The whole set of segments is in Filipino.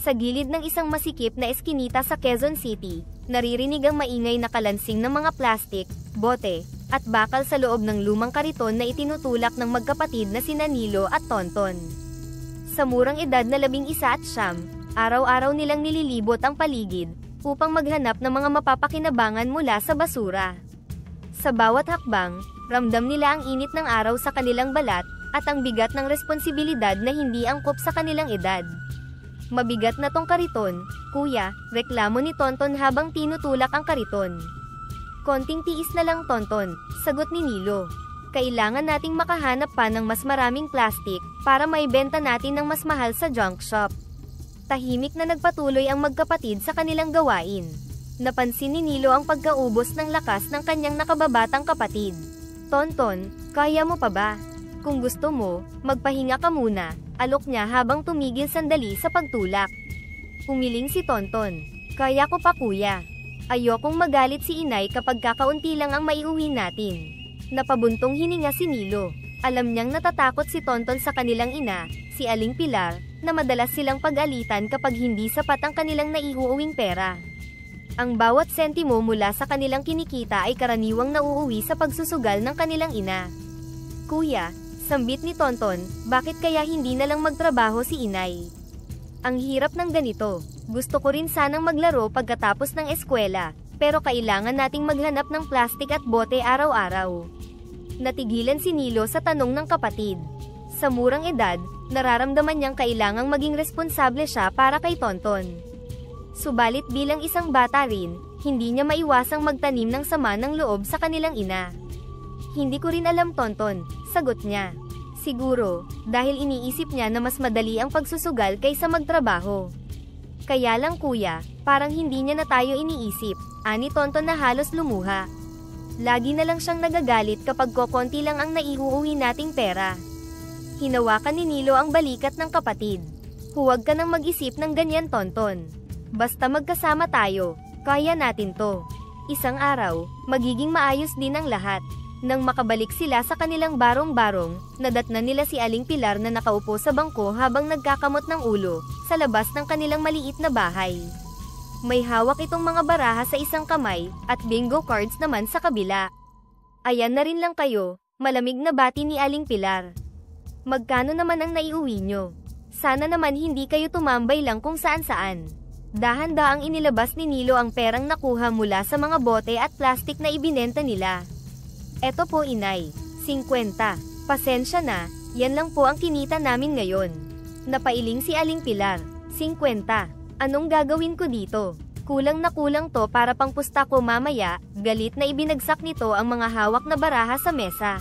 Sa gilid ng isang masikip na eskinita sa Quezon City, naririnig ang maingay na kalansing ng mga plastik, bote, at bakal sa loob ng lumang kariton na itinutulak ng magkapatid na sina Nilo at Tonton. Sa murang edad na 11 at 9, araw-araw nilang nililibot ang paligid, upang maghanap ng mga mapapakinabangan mula sa basura. Sa bawat hakbang, ramdam nila ang init ng araw sa kanilang balat, at ang bigat ng responsibilidad na hindi angkop sa kanilang edad. Mabigat na tong kariton, kuya, reklamo ni Tonton habang tinutulak ang kariton. Konting tiis na lang Tonton, sagot ni Nilo. Kailangan nating makahanap pa ng mas maraming plastik, para maibenta natin ng mas mahal sa junk shop. Tahimik na nagpatuloy ang magkapatid sa kanilang gawain. Napansin ni Nilo ang pagkaubos ng lakas ng kanyang nakababatang kapatid. Tonton, kaya mo pa ba? Kung gusto mo, magpahinga ka muna, alok niya habang tumigil sandali sa pagtulak. Umiling si Tonton. Kaya ko pa kuya. Ayokong magalit si inay kapag kakaunti lang ang maiuwi natin. Napabuntong hininga si Nilo. Alam niyang natatakot si Tonton sa kanilang ina, si Aling Pilar, na madalas silang pag-alitan kapag hindi sapat ang kanilang naiuuwing pera. Ang bawat sentimo mula sa kanilang kinikita ay karaniwang nauuwi sa pagsusugal ng kanilang ina. Kuya, sambit ni Tonton, bakit kaya hindi na lang magtrabaho si inay? Ang hirap ng ganito. Gusto ko rin sanang maglaro pagkatapos ng eskwela, pero kailangan nating maghanap ng plastik at bote araw-araw. Natigilan si Nilo sa tanong ng kapatid. Sa murang edad, nararamdaman niyang kailangang maging responsable siya para kay Tonton. Subalit bilang isang bata rin, hindi niya maiwasang magtanim ng sama ng loob sa kanilang ina. Hindi ko rin alam Tonton, sagot niya. Siguro, dahil iniisip niya na mas madali ang pagsusugal kaysa magtrabaho. Kaya lang kuya, parang hindi niya na tayo iniisip, ani Tonton na halos lumuha. Lagi na lang siyang nagagalit kapag kokonti lang ang naiuuwi nating pera. Hinawakan ni Nilo ang balikat ng kapatid. Huwag ka nang mag-isip ng ganyan Tonton. Basta magkasama tayo, kaya natin to. Isang araw, magiging maayos din ang lahat. Nang makabalik sila sa kanilang barong-barong, nadatnan nila si Aling Pilar na nakaupo sa bangko habang nagkakamot ng ulo, sa labas ng kanilang maliit na bahay. May hawak itong mga baraha sa isang kamay, at bingo cards naman sa kabila. Ayan na rin lang kayo, malamig na bati ni Aling Pilar. Magkano naman ang naiuwi nyo? Sana naman hindi kayo tumambay lang kung saan-saan. Dahan-daang inilabas ni Nilo ang perang nakuha mula sa mga bote at plastik na ibinenta nila. Eto po inay, 50. Pasensya na, yan lang po ang kinita namin ngayon. Napailing si Aling Pilar, 50. Anong gagawin ko dito? Kulang na kulang to para pangpusta ko mamaya, galit na ibinagsak nito ang mga hawak na baraha sa mesa.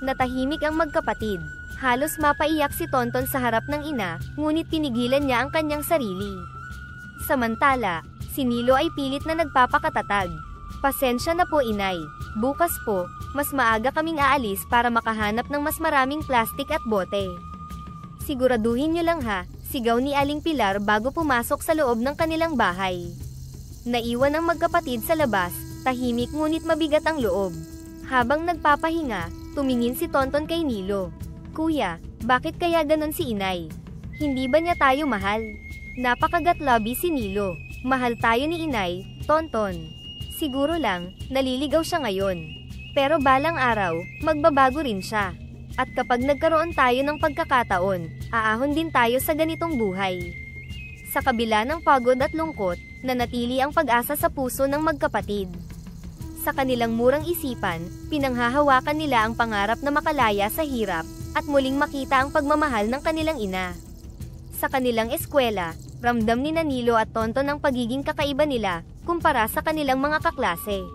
Natahimik ang magkapatid. Halos mapaiyak si Tonton sa harap ng ina, ngunit pinigilan niya ang kanyang sarili. Samantala, si Nilo ay pilit na nagpapakatatag. Pasensya na po inay, bukas po, mas maaga kaming aalis para makahanap ng mas maraming plastik at bote. Siguraduhin niyo lang ha, sigaw ni Aling Pilar bago pumasok sa loob ng kanilang bahay. Naiwan ang magkapatid sa labas, tahimik ngunit mabigat ang loob. Habang nagpapahinga, tumingin si Tonton kay Nilo. Kuya, bakit kaya ganon si inay? Hindi ba niya tayo mahal? Napakagatlabi si Nilo. Mahal tayo ni inay, Tonton. Siguro lang, naliligaw siya ngayon. Pero balang araw, magbabago rin siya. At kapag nagkaroon tayo ng pagkakataon, aahon din tayo sa ganitong buhay. Sa kabila ng pagod at lungkot, nanatili ang pag-asa sa puso ng magkapatid. Sa kanilang murang isipan, pinanghahawakan nila ang pangarap na makalaya sa hirap, at muling makita ang pagmamahal ng kanilang ina. Sa kanilang eskwela, ramdam ni Nilo at Tonton ang pagiging kakaiba nila, kumpara sa kanilang mga kaklase.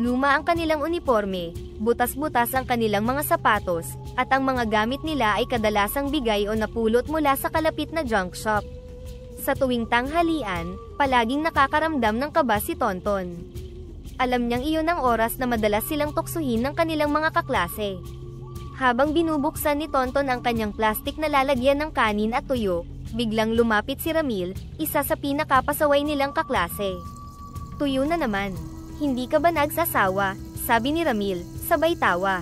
Luma ang kanilang uniforme, butas-butas ang kanilang mga sapatos, at ang mga gamit nila ay kadalasang bigay o napulot mula sa kalapit na junk shop. Sa tuwing tanghalian, palaging nakakaramdam ng kaba si Tonton. Alam niyang iyon ang oras na madalas silang tuksuhin ng kanilang mga kaklase. Habang binubuksan ni Tonton ang kanyang plastik na lalagyan ng kanin at tuyo, biglang lumapit si Ramil, isa sa pinakapasaway nilang kaklase. Tuyo na naman. Hindi ka ba nagsasawa? Sabi ni Ramil, sabay tawa.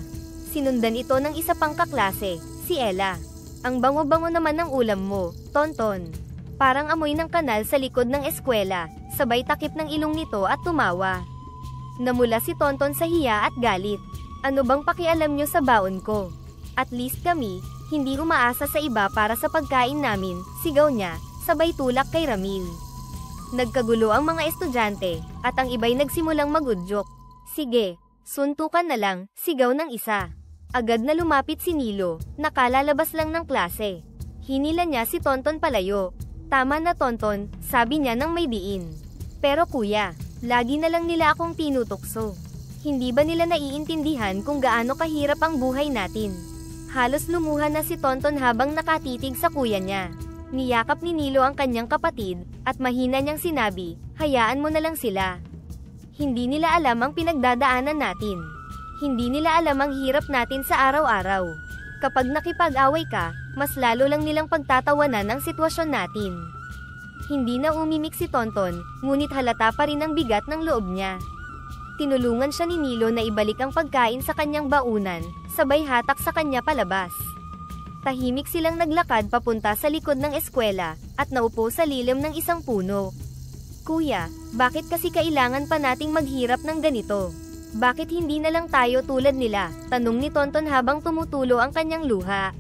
Sinundan ito ng isa pang kaklase, si Ella. Ang bango-bango naman ng ulam mo, Tonton. Parang amoy ng kanal sa likod ng eskwela, sabay takip ng ilong nito at tumawa. Namula si Tonton sa hiya at galit. Ano bang pakialam nyo sa baon ko? At least kami, hindi umaasa sa iba para sa pagkain namin, sigaw niya, sabay tulak kay Ramil. Nagkagulo ang mga estudyante, at ang iba'y nagsimulang magudyok. Sige, suntukan na lang, sigaw ng isa. Agad na lumapit si Nilo, nakalalabas lang ng klase. Hinila niya si Tonton palayo. Tama na Tonton, sabi niya nang may diin. Pero kuya, lagi na lang nila akong tinutukso. Hindi ba nila naiintindihan kung gaano kahirap ang buhay natin? Halos lumuha na si Tonton habang nakatitig sa kuya niya. Niyakap ni Nilo ang kanyang kapatid, at mahina niyang sinabi, hayaan mo na lang sila. Hindi nila alam ang pinagdadaanan natin. Hindi nila alam ang hirap natin sa araw-araw. Kapag nakipag-away ka, mas lalo lang nilang pagtatawanan ang sitwasyon natin. Hindi na umimik si Tonton, ngunit halata pa rin ang bigat ng loob niya. Tinulungan siya ni Nilo na ibalik ang pagkain sa kanyang baunan, sabay hatak sa kanya palabas. Tahimik silang naglakad papunta sa likod ng eskwela, at naupo sa lilim ng isang puno. Kuya, bakit kasi kailangan pa nating maghirap ng ganito? Bakit hindi na lang tayo tulad nila? Tanong ni Tonton habang tumutulo ang kanyang luha.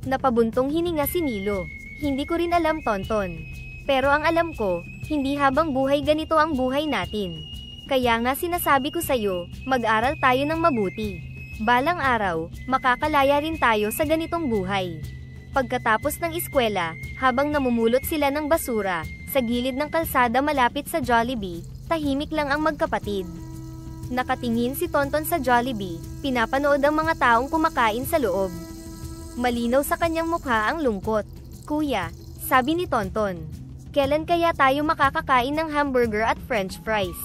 Napabuntong hininga si Nilo. Hindi ko rin alam Tonton. Pero ang alam ko, hindi habang buhay ganito ang buhay natin. Kaya nga sinasabi ko sa'yo, mag-aral tayo ng mabuti. Balang araw, makakalaya rin tayo sa ganitong buhay. Pagkatapos ng eskwela, habang namumulot sila ng basura, sa gilid ng kalsada malapit sa Jollibee, tahimik lang ang magkapatid. Nakatingin si Tonton sa Jollibee, pinapanood ang mga taong kumakain sa loob. Malinaw sa kanyang mukha ang lungkot. Kuya, sabi ni Tonton, kailan kaya tayo makakakain ng hamburger at french fries?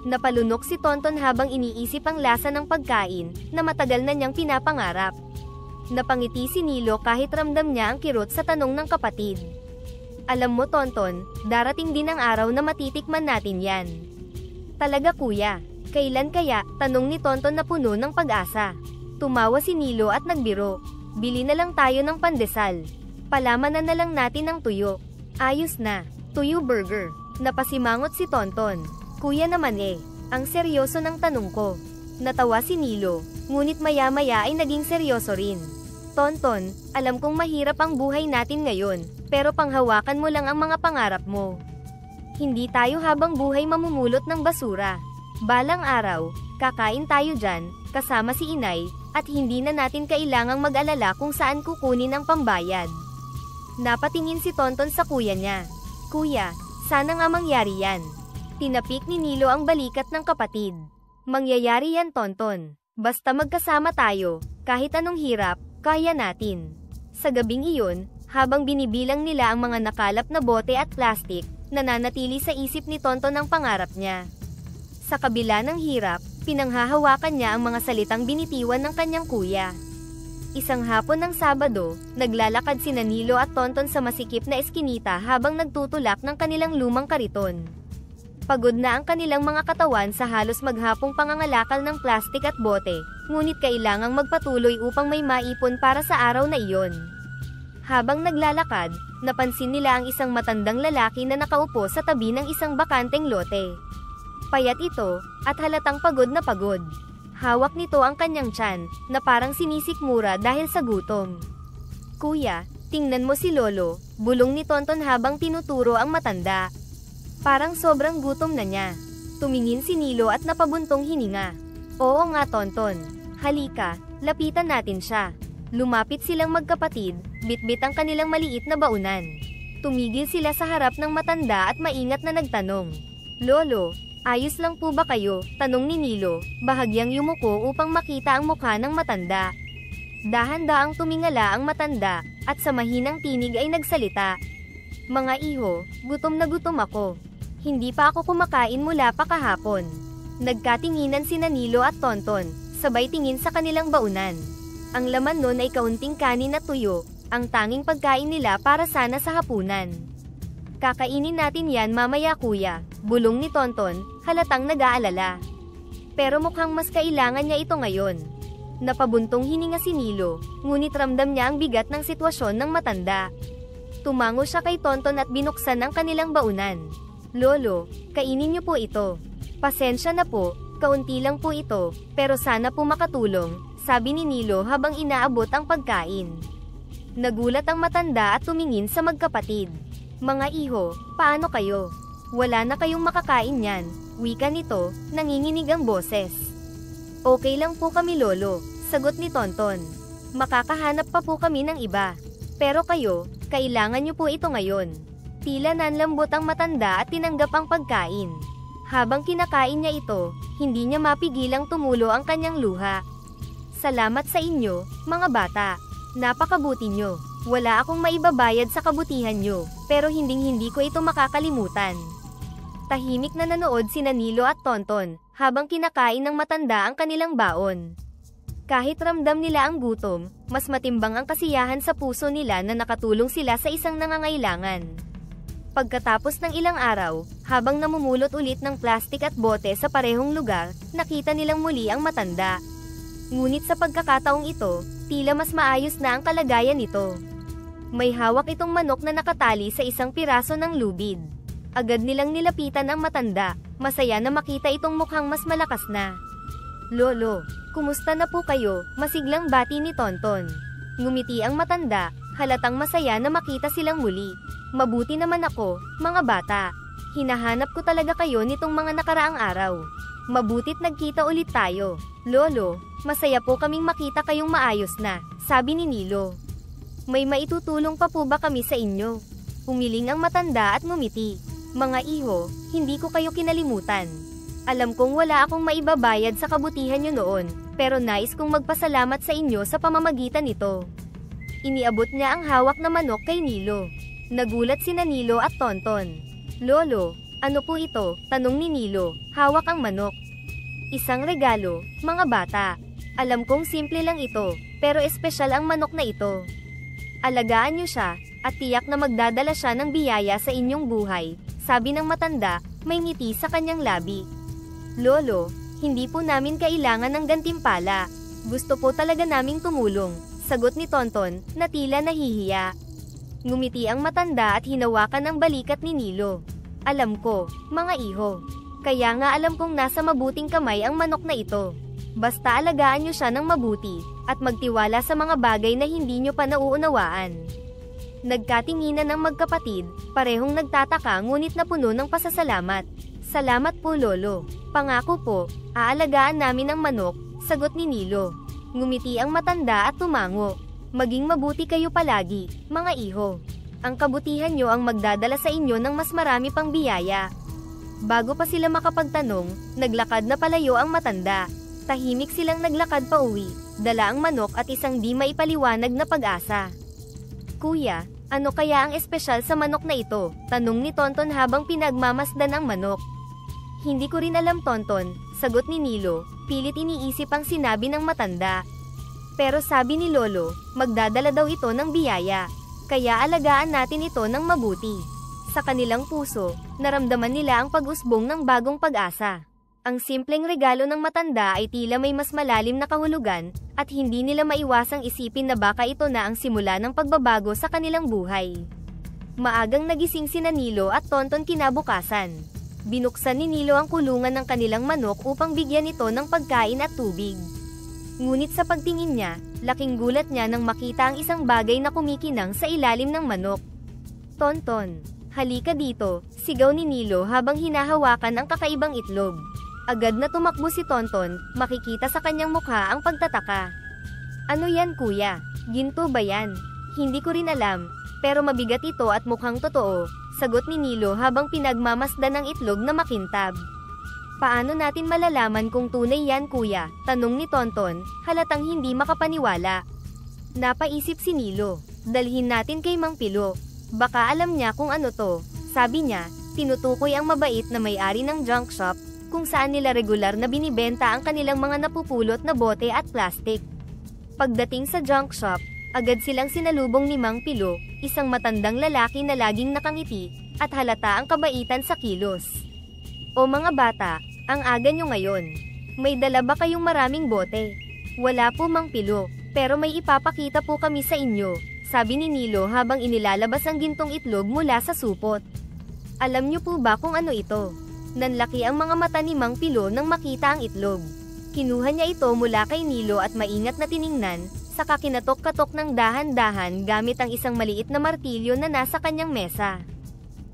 Napalunok si Tonton habang iniisip ang lasa ng pagkain, na matagal na niyang pinapangarap. Napangiti si Nilo kahit ramdam niya ang kirot sa tanong ng kapatid. Alam mo Tonton, darating din ang araw na matitikman natin yan. Talaga kuya, kailan kaya? Tanong ni Tonton na puno ng pag-asa. Tumawa si Nilo at nagbiro. Bili na lang tayo ng pandesal. Palamanan na lang natin ang tuyo. Ayos na, tuyo burger. Napasimangot si Tonton. Kuya naman ang seryoso ng tanong ko. Natawa si Nilo, ngunit maya-maya ay naging seryoso rin. Tonton, alam kong mahirap ang buhay natin ngayon, pero panghawakan mo lang ang mga pangarap mo. Hindi tayo habang buhay mamumulot ng basura. Balang araw, kakain tayo dyan, kasama si inay, at hindi na natin kailangang mag-alala kung saan kukunin ang pambayad. Napatingin si Tonton sa kuya niya. Kuya, sana nga mangyari yan. Tinapik ni Nilo ang balikat ng kapatid. Mangyayari yan Tonton. Basta magkasama tayo, kahit anong hirap, kaya natin. Sa gabing iyon, habang binibilang nila ang mga nakalap na bote at plastik, nananatili sa isip ni Tonton ang pangarap niya. Sa kabila ng hirap, pinanghahawakan niya ang mga salitang binitiwan ng kanyang kuya. Isang hapon ng Sabado, naglalakad sina Nilo at Tonton sa masikip na eskinita habang nagtutulak ng kanilang lumang kariton. Pagod na ang kanilang mga katawan sa halos maghapong pangangalakal ng plastik at bote, ngunit kailangang magpatuloy upang may maipon para sa araw na iyon. Habang naglalakad, napansin nila ang isang matandang lalaki na nakaupo sa tabi ng isang bakanteng lote. Payat ito, at halatang pagod na pagod. Hawak nito ang kanyang tiyan, na parang sinisikmura dahil sa gutom. Kuya, tingnan mo si Lolo, bulong ni Tonton habang tinuturo ang matanda. Parang sobrang gutom na niya. Tumingin si Nilo at napabuntong hininga. Oo nga Tonton, halika, lapitan natin siya. Lumapit silang magkapatid, bitbit ang kanilang maliit na baunan. Tumigil sila sa harap ng matanda at maingat na nagtanong. Lolo, ayos lang po ba kayo? Tanong ni Nilo, bahagyang yumuko upang makita ang mukha ng matanda. Dahan-daang tumingala ang matanda, at sa mahinang tinig ay nagsalita. Mga iho, gutom na gutom ako. Hindi pa ako kumakain mula pa kahapon. Nagkatinginan sina Nilo at Tonton, sabay tingin sa kanilang baunan. Ang laman nun ay kaunting kanin at tuyo, ang tanging pagkain nila para sana sa hapunan. Kakainin natin yan mamaya kuya, bulong ni Tonton, halatang nag-aalala. Pero mukhang mas kailangan niya ito ngayon. Napabuntong hininga si Nilo, ngunit ramdam niya ang bigat ng sitwasyon ng matanda. Tumango siya kay Tonton at binuksan ang kanilang baunan. Lolo, kainin niyo po ito. Pasensya na po, kaunti lang po ito, pero sana po makatulong, sabi ni Nilo habang inaabot ang pagkain. Nagulat ang matanda at tumingin sa magkapatid. Mga iho, paano kayo? Wala na kayong makakain yan, wika nito, nanginginig ang boses. Okay lang po kami lolo, sagot ni Tonton. Makakahanap pa po kami ng iba. Pero kayo, kailangan niyo po ito ngayon. Tila nanlambot ang matanda at tinanggap ang pagkain. Habang kinakain niya ito, hindi niya mapigilang tumulo ang kanyang luha. Salamat sa inyo, mga bata. Napakabuti nyo. Wala akong maibabayad sa kabutihan nyo, pero hindi ko ito makakalimutan. Tahimik na nanood sina Nilo at Tonton, habang kinakain ng matanda ang kanilang baon. Kahit ramdam nila ang gutom, mas matimbang ang kasiyahan sa puso nila na nakatulong sila sa isang nangangailangan. Pagkatapos ng ilang araw, habang namumulot ulit ng plastik at bote sa parehong lugar, nakita nilang muli ang matanda. Ngunit sa pagkakataong ito, tila mas maayos na ang kalagayan nito. May hawak itong manok na nakatali sa isang piraso ng lubid. Agad nilang nilapitan ang matanda, masaya na makita itong mukhang mas malakas na. Lolo, kumusta na po kayo? Masiglang bati ni Tonton. Ngumiti ang matanda, halatang masaya na makita silang muli. Mabuti naman ako, mga bata. Hinahanap ko talaga kayo nitong mga nakaraang araw. Mabutit nagkita ulit tayo. Lolo, masaya po kaming makita kayong maayos na, sabi ni Nilo. May maitutulong pa po ba kami sa inyo? Umiling ang matanda at ngumiti. Mga iho, hindi ko kayo kinalimutan. Alam kong wala akong maibabayad sa kabutihan nyo noon, pero nais kong magpasalamat sa inyo sa pamamagitan nito. Iniabot niya ang hawak na manok kay Nilo. Nagulat sina Nilo at Tonton. Lolo, ano po ito? Tanong ni Nilo, hawak ang manok. Isang regalo, mga bata. Alam kong simple lang ito, pero espesyal ang manok na ito. Alagaan niyo siya, at tiyak na magdadala siya ng biyaya sa inyong buhay, sabi ng matanda, may ngiti sa kanyang labi. Lolo, hindi po namin kailangan ng gantimpala. Gusto po talaga naming tumulong, sagot ni Tonton, na tila nahihiya. Ngumiti ang matanda at hinawakan ang balikat ni Nilo. Alam ko, mga iho. Kaya nga alam kong nasa mabuting kamay ang manok na ito. Basta alagaan nyo siya ng mabuti, at magtiwala sa mga bagay na hindi nyo pa nauunawaan. Nagkatinginan ang magkapatid, parehong nagtataka ngunit napuno ng pasasalamat. Salamat po lolo. Pangako po, aalagaan namin ang manok, sagot ni Nilo. Ngumiti ang matanda at tumango. Maging mabuti kayo palagi, mga iho. Ang kabutihan nyo ang magdadala sa inyo ng mas marami pang biyaya. Bago pa sila makapagtanong, naglakad na palayo ang matanda. Tahimik silang naglakad pa uwi, dala ang manok at isang di maipaliwanag na pag-asa. Kuya, ano kaya ang espesyal sa manok na ito? Tanong ni Tonton habang pinagmamasdan ang manok. Hindi ko rin alam Tonton, sagot ni Nilo, pilit iniisip ang sinabi ng matanda. Pero sabi ni Lolo, magdadala daw ito ng biyaya. Kaya alagaan natin ito ng mabuti. Sa kanilang puso, naramdaman nila ang pag-usbong ng bagong pag-asa. Ang simpleng regalo ng matanda ay tila may mas malalim na kahulugan, at hindi nila maiwasang isipin na baka ito na ang simula ng pagbabago sa kanilang buhay. Maagang nagising sina Nilo at Tonton kinabukasan. Binuksan ni Nilo ang kulungan ng kanilang manok upang bigyan ito ng pagkain at tubig. Ngunit sa pagtingin niya, laking gulat niya nang makita ang isang bagay na kumikinang sa ilalim ng manok. Tonton, halika dito, sigaw ni Nilo habang hinahawakan ang kakaibang itlog. Agad na tumakbo si Tonton, makikita sa kanyang mukha ang pagtataka. Ano yan kuya? Ginto ba yan? Hindi ko rin alam, pero mabigat ito at mukhang totoo, sagot ni Nilo habang pinagmamasdan ang itlog na makintab. Paano natin malalaman kung tunay yan kuya? Tanong ni Tonton, halatang hindi makapaniwala. Napaisip si Nilo, dalhin natin kay Mang Pilo. Baka alam niya kung ano to, sabi niya, tinutukoy ang mabait na may-ari ng junk shop, kung saan nila regular na binibenta ang kanilang mga napupulot na bote at plastik. Pagdating sa junk shop, agad silang sinalubong ni Mang Pilo, isang matandang lalaki na laging nakangiti, at halata ang kabaitan sa kilos. O mga bata, ang aga nyo ngayon. May dala ba kayong maraming bote? Wala po Mang Pilo, Pero may ipapakita po kami sa inyo, sabi ni Nilo habang inilalabas ang gintong itlog mula sa supot. Alam niyo po ba kung ano ito? Nanlaki ang mga mata ni Mang Pilo nang makita ang itlog. Kinuha niya ito mula kay Nilo at maingat na tiningnan, saka kinatok-katok ng dahan-dahan gamit ang isang maliit na martilyo na nasa kanyang mesa.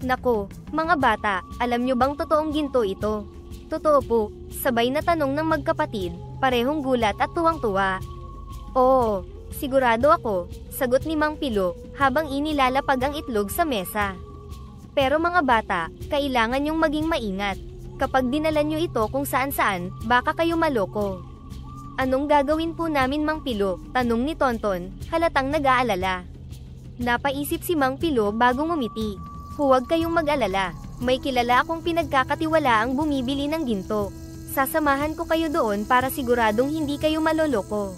Nako, mga bata, alam niyo bang totoong ginto ito? Totoo po, sabay na tanong ng magkapatid, parehong gulat at tuwang-tuwa. Oo, sigurado ako, sagot ni Mang Pilo, habang inilalapag ang itlog sa mesa. Pero mga bata, kailangan niyong maging maingat. Kapag dinala niyo ito kung saan-saan, baka kayo maloko. Anong gagawin po namin Mang Pilo? Tanong ni Tonton, halatang nag-aalala. Napaisip si Mang Pilo bago ngumiti. Huwag kayong mag-alala, may kilala akong pinagkakatiwalaang bumibili ng ginto. Sasamahan ko kayo doon para siguradong hindi kayo maloloko.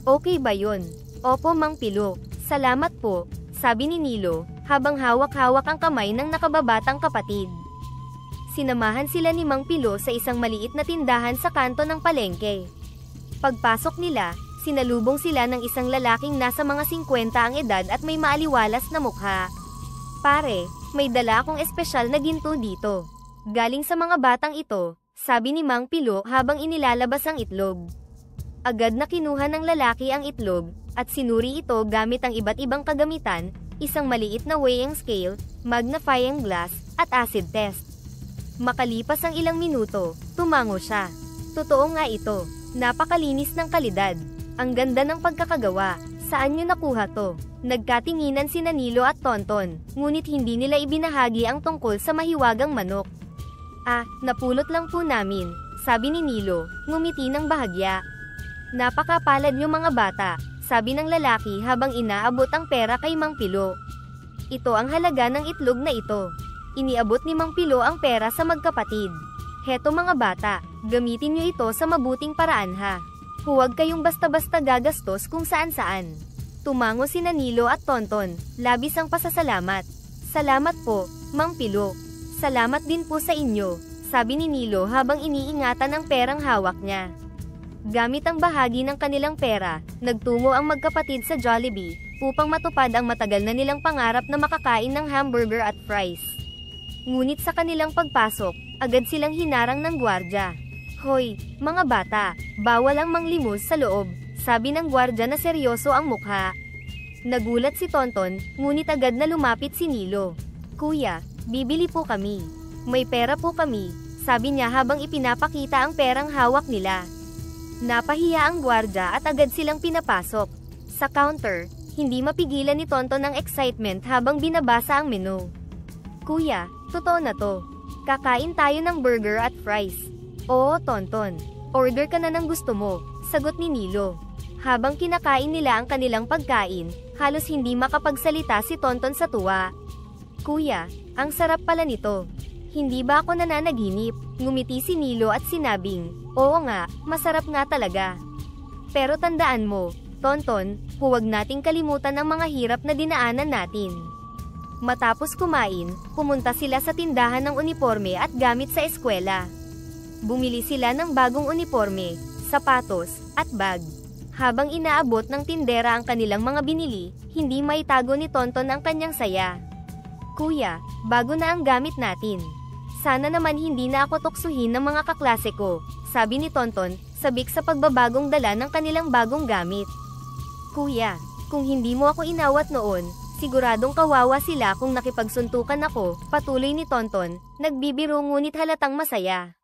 Okay ba yun? Opo Mang Pilo, salamat po, sabi ni Nilo, habang hawak-hawak ang kamay ng nakababatang kapatid. Sinamahan sila ni Mang Pilo sa isang maliit na tindahan sa kanto ng palengke. Pagpasok nila, sinalubong sila ng isang lalaking nasa mga 50 ang edad at may maaliwalas na mukha. Pare, may dala akong espesyal na ginto dito. Galing sa mga batang ito, sabi ni Mang Pilo habang inilalabas ang itlog. Agad na kinuha ng lalaki ang itlog, at sinuri ito gamit ang iba't ibang kagamitan, isang maliit na weighing scale, magnifying glass, at acid test. Makalipas ang ilang minuto, tumango siya. Totoo nga ito, napakalinis ng kalidad. Ang ganda ng pagkakagawa, saan niyo nakuha to? Nagkatinginan sina Nilo at Tonton, ngunit hindi nila ibinahagi ang tungkol sa mahiwagang manok. Napulot lang po namin, sabi ni Nilo, ngumiti ng bahagya. Napakapalad niyo mga bata, sabi ng lalaki habang inaabot ang pera kay Mang Pilo. Ito ang halaga ng itlog na ito. Iniabot ni Mang Pilo ang pera sa magkapatid. Heto mga bata, gamitin niyo ito sa mabuting paraan ha. Huwag kayong basta-basta gagastos kung saan-saan. Tumango sina Nilo at Tonton, labis ang pasasalamat. Salamat po, Mang Pilo. Salamat din po sa inyo, sabi ni Nilo habang iniingatan ang perang hawak niya. Gamit ang bahagi ng kanilang pera, nagtungo ang magkapatid sa Jollibee, upang matupad ang matagal na nilang pangarap na makakain ng hamburger at fries. Ngunit sa kanilang pagpasok, agad silang hinarang ng gwardya. Hoy, mga bata, bawal ang manglimos sa loob, sabi ng gwardya na seryoso ang mukha. Nagulat si Tonton, ngunit agad na lumapit si Nilo. Kuya, bibili po kami. May pera po kami, sabi niya habang ipinapakita ang perang hawak nila. Napahiya ang gwardya at agad silang pinapasok. Sa counter, hindi mapigilan ni Tonton ang excitement habang binabasa ang menu. Kuya, totoo na to. Kakain tayo ng burger at fries. Oo, Tonton. Order ka na ng gusto mo, sagot ni Nilo. Habang kinakain nila ang kanilang pagkain, halos hindi makapagsalita si Tonton sa tuwa. Kuya, ang sarap pala nito. Hindi ba ako nananaginip? Ngumiti si Nilo at sinabing, oo nga, masarap nga talaga. Pero tandaan mo, Tonton, huwag nating kalimutan ang mga hirap na dinaanan natin. Matapos kumain, pumunta sila sa tindahan ng uniforme at gamit sa eskwela. Bumili sila ng bagong uniforme, sapatos, at bag. Habang inaabot ng tindera ang kanilang mga binili, hindi maitago ni Tonton ang kanyang saya. Kuya, bago na ang gamit natin. Sana naman hindi na ako tuksuhin ng mga kaklase ko, sabi ni Tonton, sabik sa pagbabagong dala ng kanilang bagong gamit. Kuya, kung hindi mo ako inawat noon, siguradong kawawa sila kung nakipagsuntukan ako, patuloy ni Tonton, nagbibiro ngunit halatang masaya.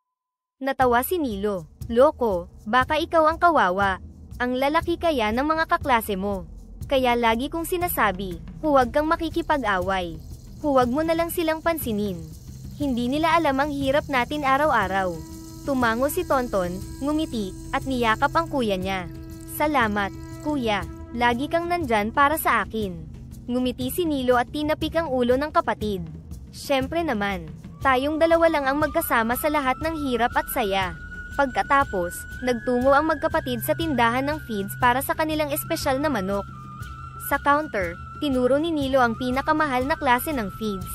Natawa si Nilo. Loko, baka ikaw ang kawawa. Ang lalaki kaya ng mga kaklase mo. Kaya lagi kong sinasabi, huwag kang makikipag-away. Huwag mo na lang silang pansinin. Hindi nila alam ang hirap natin araw-araw. Tumango si Tonton, ngumiti, at niyakap ang kuya niya. Salamat, kuya. Lagi kang nandyan para sa akin. Ngumiti si Nilo at tinapik ang ulo ng kapatid. Siyempre naman, tayong dalawa lang ang magkasama sa lahat ng hirap at saya. Pagkatapos, nagtungo ang magkapatid sa tindahan ng feeds para sa kanilang espesyal na manok. Sa counter, tinuro ni Nilo ang pinakamahal na klase ng feeds.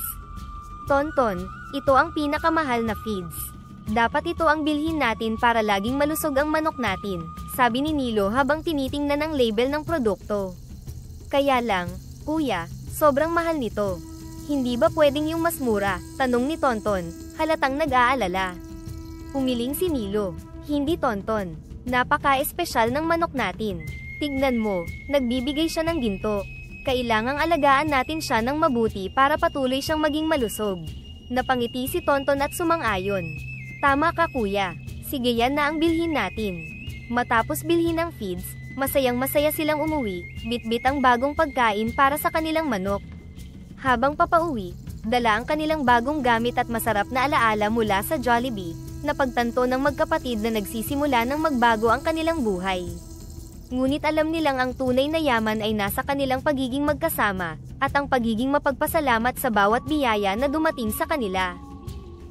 Tonton, ito ang pinakamahal na feeds. Dapat ito ang bilhin natin para laging malusog ang manok natin, sabi ni Nilo habang tinitingnan ang label ng produkto. Kaya lang, kuya, sobrang mahal nito. Hindi ba pwedeng yung mas mura? Tanong ni Tonton, halatang nag-aalala. Umiling si Nilo. Hindi Tonton. Napaka-espesyal ng manok natin. Tignan mo, nagbibigay siya ng ginto. Kailangang alagaan natin siya ng mabuti para patuloy siyang maging malusog. Napangiti si Tonton at sumang-ayon. Tama ka kuya. Sige yan na ang bilhin natin. Matapos bilhin ang feeds, masayang-masaya silang umuwi, bit-bit ang bagong pagkain para sa kanilang manok. Habang papauwi, dala ang kanilang bagong gamit at masarap na alaala mula sa Jollibee, na pagtanto ng magkapatid na nagsisimula ng magbago ang kanilang buhay. Ngunit alam nilang ang tunay na yaman ay nasa kanilang pagiging magkasama, at ang pagiging mapagpasalamat sa bawat biyaya na dumating sa kanila.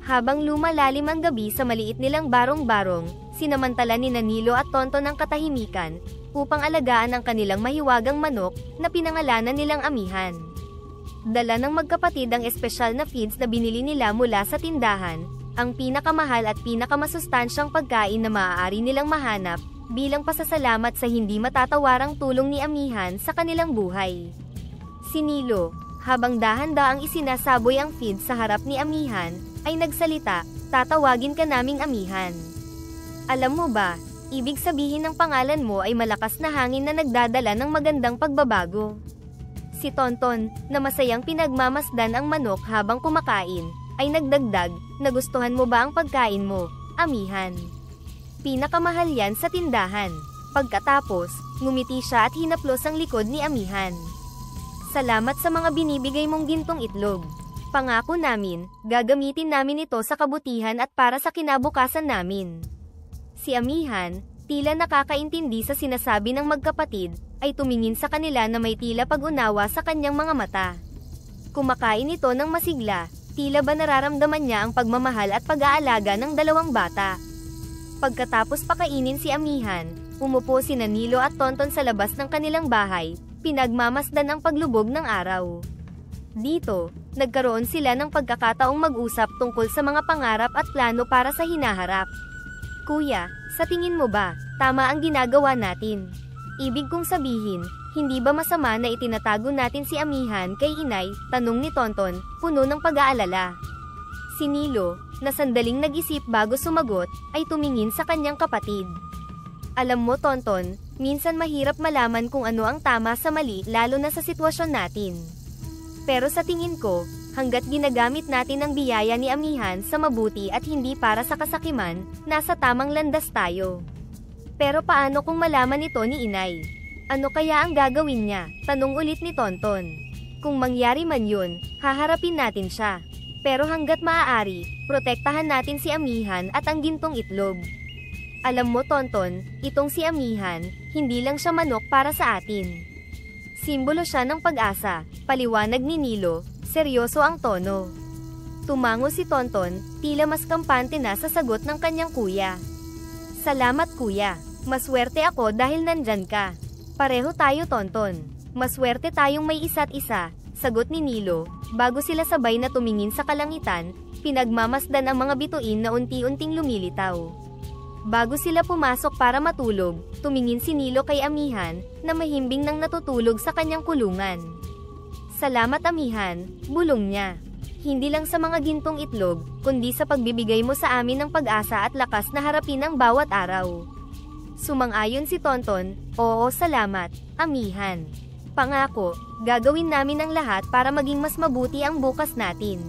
Habang lumalalim ang gabi sa maliit nilang barong-barong, sinamantala ni Nilo at Tonton ang katahimikan, upang alagaan ang kanilang mahiwagang manok, na pinangalanan nilang Amihan. Dala ng magkapatid ang espesyal na feeds na binili nila mula sa tindahan, ang pinakamahal at pinakamasustansyang pagkain na maaari nilang mahanap, bilang pasasalamat sa hindi matatawarang tulong ni Amihan sa kanilang buhay. Si Nilo, habang dahan-daang isinasaboy ang feeds sa harap ni Amihan, ay nagsalita, tatawagin ka naming Amihan. Alam mo ba, ibig sabihin ng pangalan mo ay malakas na hangin na nagdadala ng magandang pagbabago. Si Tonton, na masayang pinagmamasdan ang manok habang kumakain, ay nagdagdag, nagustuhan mo ba ang pagkain mo, Amihan? Pinakamahal yan sa tindahan. Pagkatapos, ngumiti siya at hinaplos ang likod ni Amihan. Salamat sa mga binibigay mong gintong itlog. Pangako namin, gagamitin namin ito sa kabutihan at para sa kinabukasan namin. Si Amihan, tila nakakaintindi sa sinasabi ng magkapatid, ay tumingin sa kanila na may tila pag-unawa sa kanyang mga mata. Kumakain ito ng masigla, tila ba nararamdaman niya ang pagmamahal at pag-aalaga ng dalawang bata. Pagkatapos pakainin si Amihan, umupo si Nilo at Tonton sa labas ng kanilang bahay, pinagmamasdan ang paglubog ng araw. Dito, nagkaroon sila ng pagkakataong mag-usap tungkol sa mga pangarap at plano para sa hinaharap. Kuya, sa tingin mo ba, tama ang ginagawa natin? Ibig kong sabihin, hindi ba masama na itinatago natin si Amihan kay inay? Tanong ni Tonton, puno ng pag-aalala. Si Nilo, na sandaling nag-isip bago sumagot, ay tumingin sa kanyang kapatid. Alam mo Tonton, minsan mahirap malaman kung ano ang tama sa mali lalo na sa sitwasyon natin. Pero sa tingin ko, hanggat ginagamit natin ang biyaya ni Amihan sa mabuti at hindi para sa kasakiman, nasa tamang landas tayo. Pero paano kung malaman ito ni inay? Ano kaya ang gagawin niya? Tanong ulit ni Tonton. Kung mangyari man yun, haharapin natin siya. Pero hanggat maaari, protektahan natin si Amihan at ang gintong itlog. Alam mo Tonton, itong si Amihan, hindi lang siya manok para sa atin. Simbolo siya ng pag-asa, paliwanag ni Nilo, seryoso ang tono. Tumango si Tonton, tila mas kampante na sa sagot ng kanyang kuya. Salamat kuya. Maswerte ako dahil nandyan ka. Pareho tayo Tonton. Maswerte tayong may isa't isa, sagot ni Nilo, bago sila sabay na tumingin sa kalangitan, pinagmamasdan ang mga bituin na unti-unting lumilitaw. Bago sila pumasok para matulog, tumingin si Nilo kay Amihan, na mahimbing nang natutulog sa kanyang kulungan. Salamat Amihan, bulong niya. Hindi lang sa mga gintong itlog, kundi sa pagbibigay mo sa amin ng pag-asa at lakas na harapin ang bawat araw. Sumang-ayon si Tonton, oo salamat, Amihan. Pangako, gagawin namin ang lahat para maging mas mabuti ang bukas natin.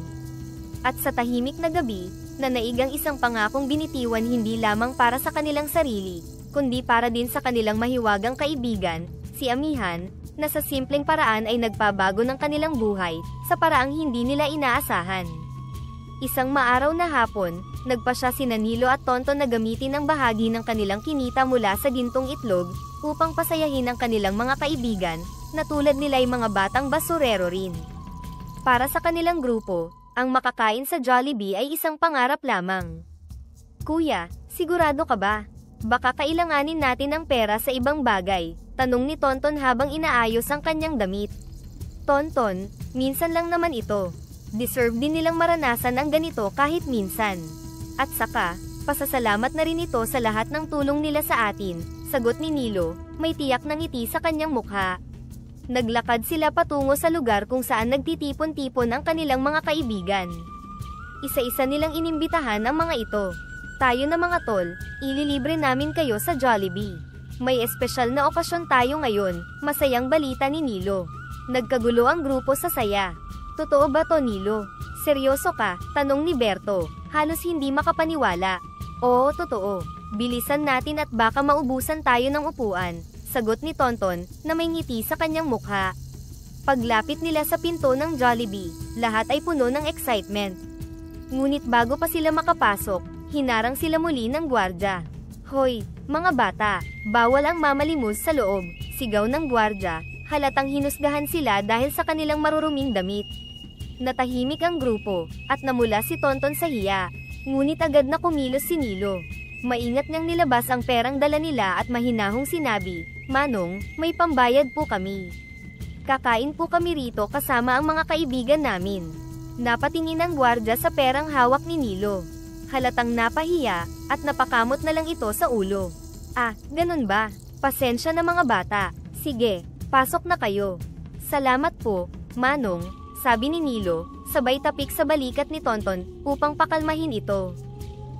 At sa tahimik na gabi, nanaig ang isang pangakong binitiwan hindi lamang para sa kanilang sarili, kundi para din sa kanilang mahiwagang kaibigan, si Amihan, na sa simpleng paraan ay nagpabago ng kanilang buhay, sa paraang hindi nila inaasahan. Isang maaraw na hapon, nagpasya si Nilo at Tonton na gamitin ang bahagi ng kanilang kinita mula sa gintong itlog, upang pasayahin ang kanilang mga kaibigan, na tulad nila'y mga batang basurero rin. Para sa kanilang grupo, ang makakain sa Jollibee ay isang pangarap lamang. Kuya, sigurado ka ba? Baka kailanganin natin ang pera sa ibang bagay, tanong ni Tonton habang inaayos ang kanyang damit. Tonton, minsan lang naman ito. Deserve din nilang maranasan ang ganito kahit minsan. At saka, pasasalamat na rin ito sa lahat ng tulong nila sa atin, Sagot ni Nilo, may tiyak na ngiti sa kanyang mukha. Naglakad sila patungo sa lugar kung saan nagtitipon-tipon ang kanilang mga kaibigan. Isa-isa nilang inimbitahan ang mga ito. Tayo na mga tol, ililibre namin kayo sa Jollibee. May espesyal na okasyon tayo ngayon, masayang balita ni Nilo. Nagkagulo ang grupo sa saya. Totoo ba to, Nilo? Seryoso ka? Tanong ni Berto, halos hindi makapaniwala. Oo, totoo. Bilisan natin at baka maubusan tayo ng upuan. Sagot ni Tonton, na may ngiti sa kanyang mukha. Paglapit nila sa pinto ng Jollibee, lahat ay puno ng excitement. Ngunit bago pa sila makapasok, hinarang sila muli ng gwardya. Hoy, mga bata, bawal ang mamalimos sa loob, sigaw ng gwardya, halatang hinusgahan sila dahil sa kanilang maruruming damit. Natahimik ang grupo, at namula si Tonton sa hiya, ngunit agad na kumilos si Nilo. Maingat niyang nilabas ang perang dala nila at mahinahong sinabi, Manong, may pambayad po kami. Kakain po kami rito kasama ang mga kaibigan namin. Napatingin ang gwardya sa perang hawak ni Nilo. Halatang napahiya, at napakamot na lang ito sa ulo. Ah, ganun ba? Pasensya na mga bata. Sige, pasok na kayo. Salamat po, Manong, sabi ni Nilo, sabay tapik sa balikat ni Tonton, upang pakalmahin ito.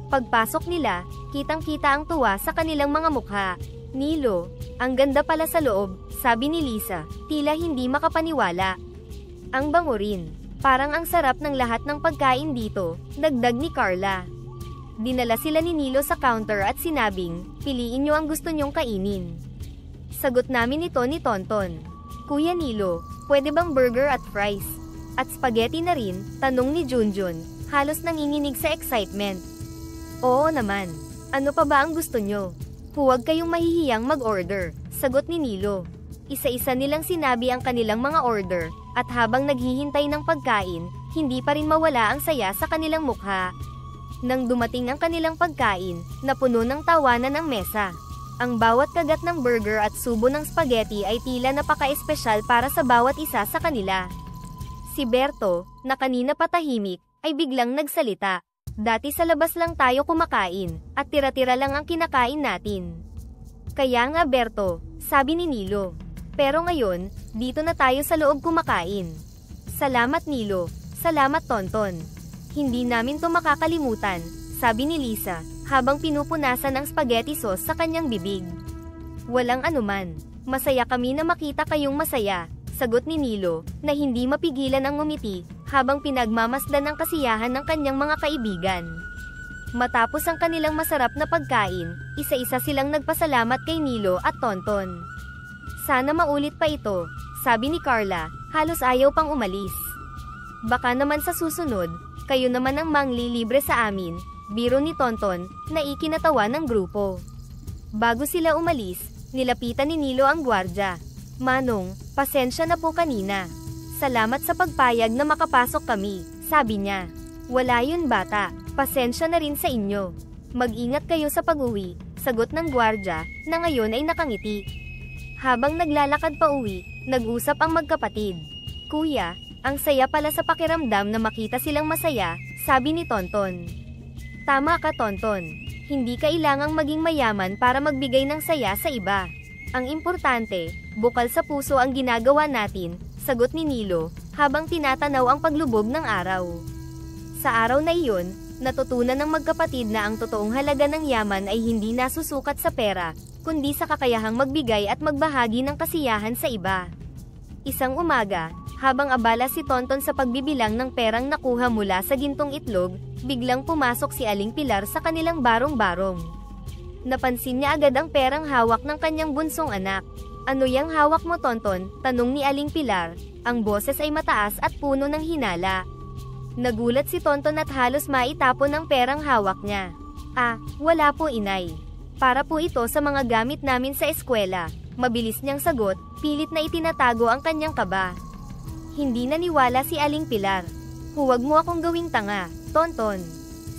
Pagpasok nila, kitang-kita ang tuwa sa kanilang mga mukha. Nilo, ang ganda pala sa loob, sabi ni Lisa, tila hindi makapaniwala. Ang bango rin, parang ang sarap ng lahat ng pagkain dito, dagdag ni Carla. Dinala sila ni Nilo sa counter at sinabing, piliin nyo ang gusto nyong kainin. Sagot namin ito ni Tonton. Kuya Nilo, pwede bang burger at fries? At spaghetti na rin, tanong ni Junjun, halos nanginginig sa excitement. Oo naman. Ano pa ba ang gusto nyo? Huwag kayong mahihiyang mag-order, sagot ni Nilo. Isa-isa nilang sinabi ang kanilang mga order, at habang naghihintay ng pagkain, hindi pa rin mawala ang saya sa kanilang mukha. Nang dumating ang kanilang pagkain, napuno ng tawanan ang mesa. Ang bawat kagat ng burger at subo ng spaghetti ay tila napaka-espesyal para sa bawat isa sa kanila. Si Berto, na kanina patahimik, ay biglang nagsalita. Dati sa labas lang tayo kumakain, at tira-tira lang ang kinakain natin. Kaya nga Berto, sabi ni Nilo. Pero ngayon, dito na tayo sa loob kumakain. Salamat Nilo, salamat Tonton. Hindi namin to makakalimutan, sabi ni Lisa, habang pinupunasan ang spaghetti sauce sa kanyang bibig. Walang anuman, masaya kami na makita kayong masaya, sagot ni Nilo, na hindi mapigilan ang ngumiti, habang pinagmamasdan ang kasiyahan ng kanyang mga kaibigan. Matapos ang kanilang masarap na pagkain, isa-isa silang nagpasalamat kay Nilo at Tonton. Sana maulit pa ito, sabi ni Carla, halos ayaw pang umalis. Baka naman sa susunod, kayo naman ang manglilibre sa amin, biro ni Tonton, na ikinatawa ng grupo. Bago sila umalis, nilapitan ni Nilo ang gwardya. Manong, pasensya na po kanina. Salamat sa pagpayag na makapasok kami, sabi niya. Wala yun bata, pasensya na rin sa inyo. Mag-ingat kayo sa pag-uwi, sagot ng gwardya, na ngayon ay nakangiti. Habang naglalakad pa uwi, nag-usap ang magkapatid. Kuya, ang saya pala sa pakiramdam na makita silang masaya, sabi ni Tonton. Tama ka Tonton, hindi kailangang maging mayaman para magbigay ng saya sa iba. Ang importante, bukal sa puso ang ginagawa natin, sagot ni Nilo, habang tinatanaw ang paglubog ng araw. Sa araw na iyon, natutunan ng magkapatid na ang totoong halaga ng yaman ay hindi nasusukat sa pera, kundi sa kakayahang magbigay at magbahagi ng kasiyahan sa iba. Isang umaga, habang abala si Tonton sa pagbibilang ng perang nakuha mula sa gintong itlog, biglang pumasok si Aling Pilar sa kanilang barong-barong. Napansin niya agad ang perang hawak ng kanyang bunsong anak. Ano yang hawak mo Tonton? Tanong ni Aling Pilar. Ang boses ay mataas at puno ng hinala. Nagulat si Tonton at halos maitapon ang perang hawak niya. Ah, wala po inay. Para po ito sa mga gamit namin sa eskwela. Mabilis niyang sagot, pilit na itinatago ang kanyang kaba. Hindi naniwala si Aling Pilar. Huwag mo akong gawing tanga, Tonton.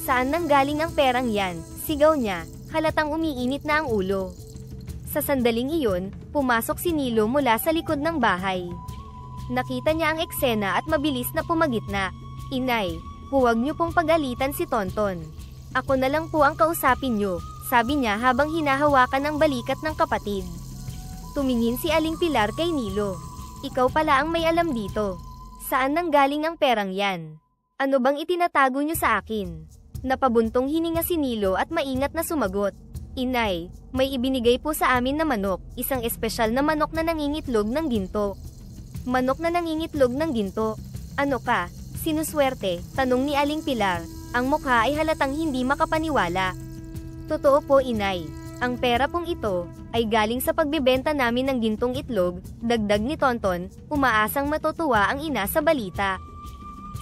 Saan nanggaling ang perang yan? Sigaw niya, halatang umiinit na ang ulo. Sa sandaling iyon, pumasok si Nilo mula sa likod ng bahay. Nakita niya ang eksena at mabilis na pumagitna. Inay, huwag niyo pong pagalitan si Tonton. Ako na lang po ang kausapin niyo, sabi niya habang hinahawakan ang balikat ng kapatid. Tumingin si Aling Pilar kay Nilo. Ikaw pala ang may alam dito. Saan nanggaling ang perang yan? Ano bang itinatago niyo sa akin? Napabuntong hininga si Nilo at maingat na sumagot. Inay, may ibinigay po sa amin na manok, isang espesyal na manok na nangingitlog ng ginto. Manok na nangingitlog ng ginto? Ano ka? Sinuswerte? Tanong ni Aling Pilar. Ang mukha ay halatang hindi makapaniwala. Totoo po, inay. Ang pera pong ito ay galing sa pagbebenta namin ng gintong itlog, dagdag ni Tonton, umaasang matutuwa ang ina sa balita.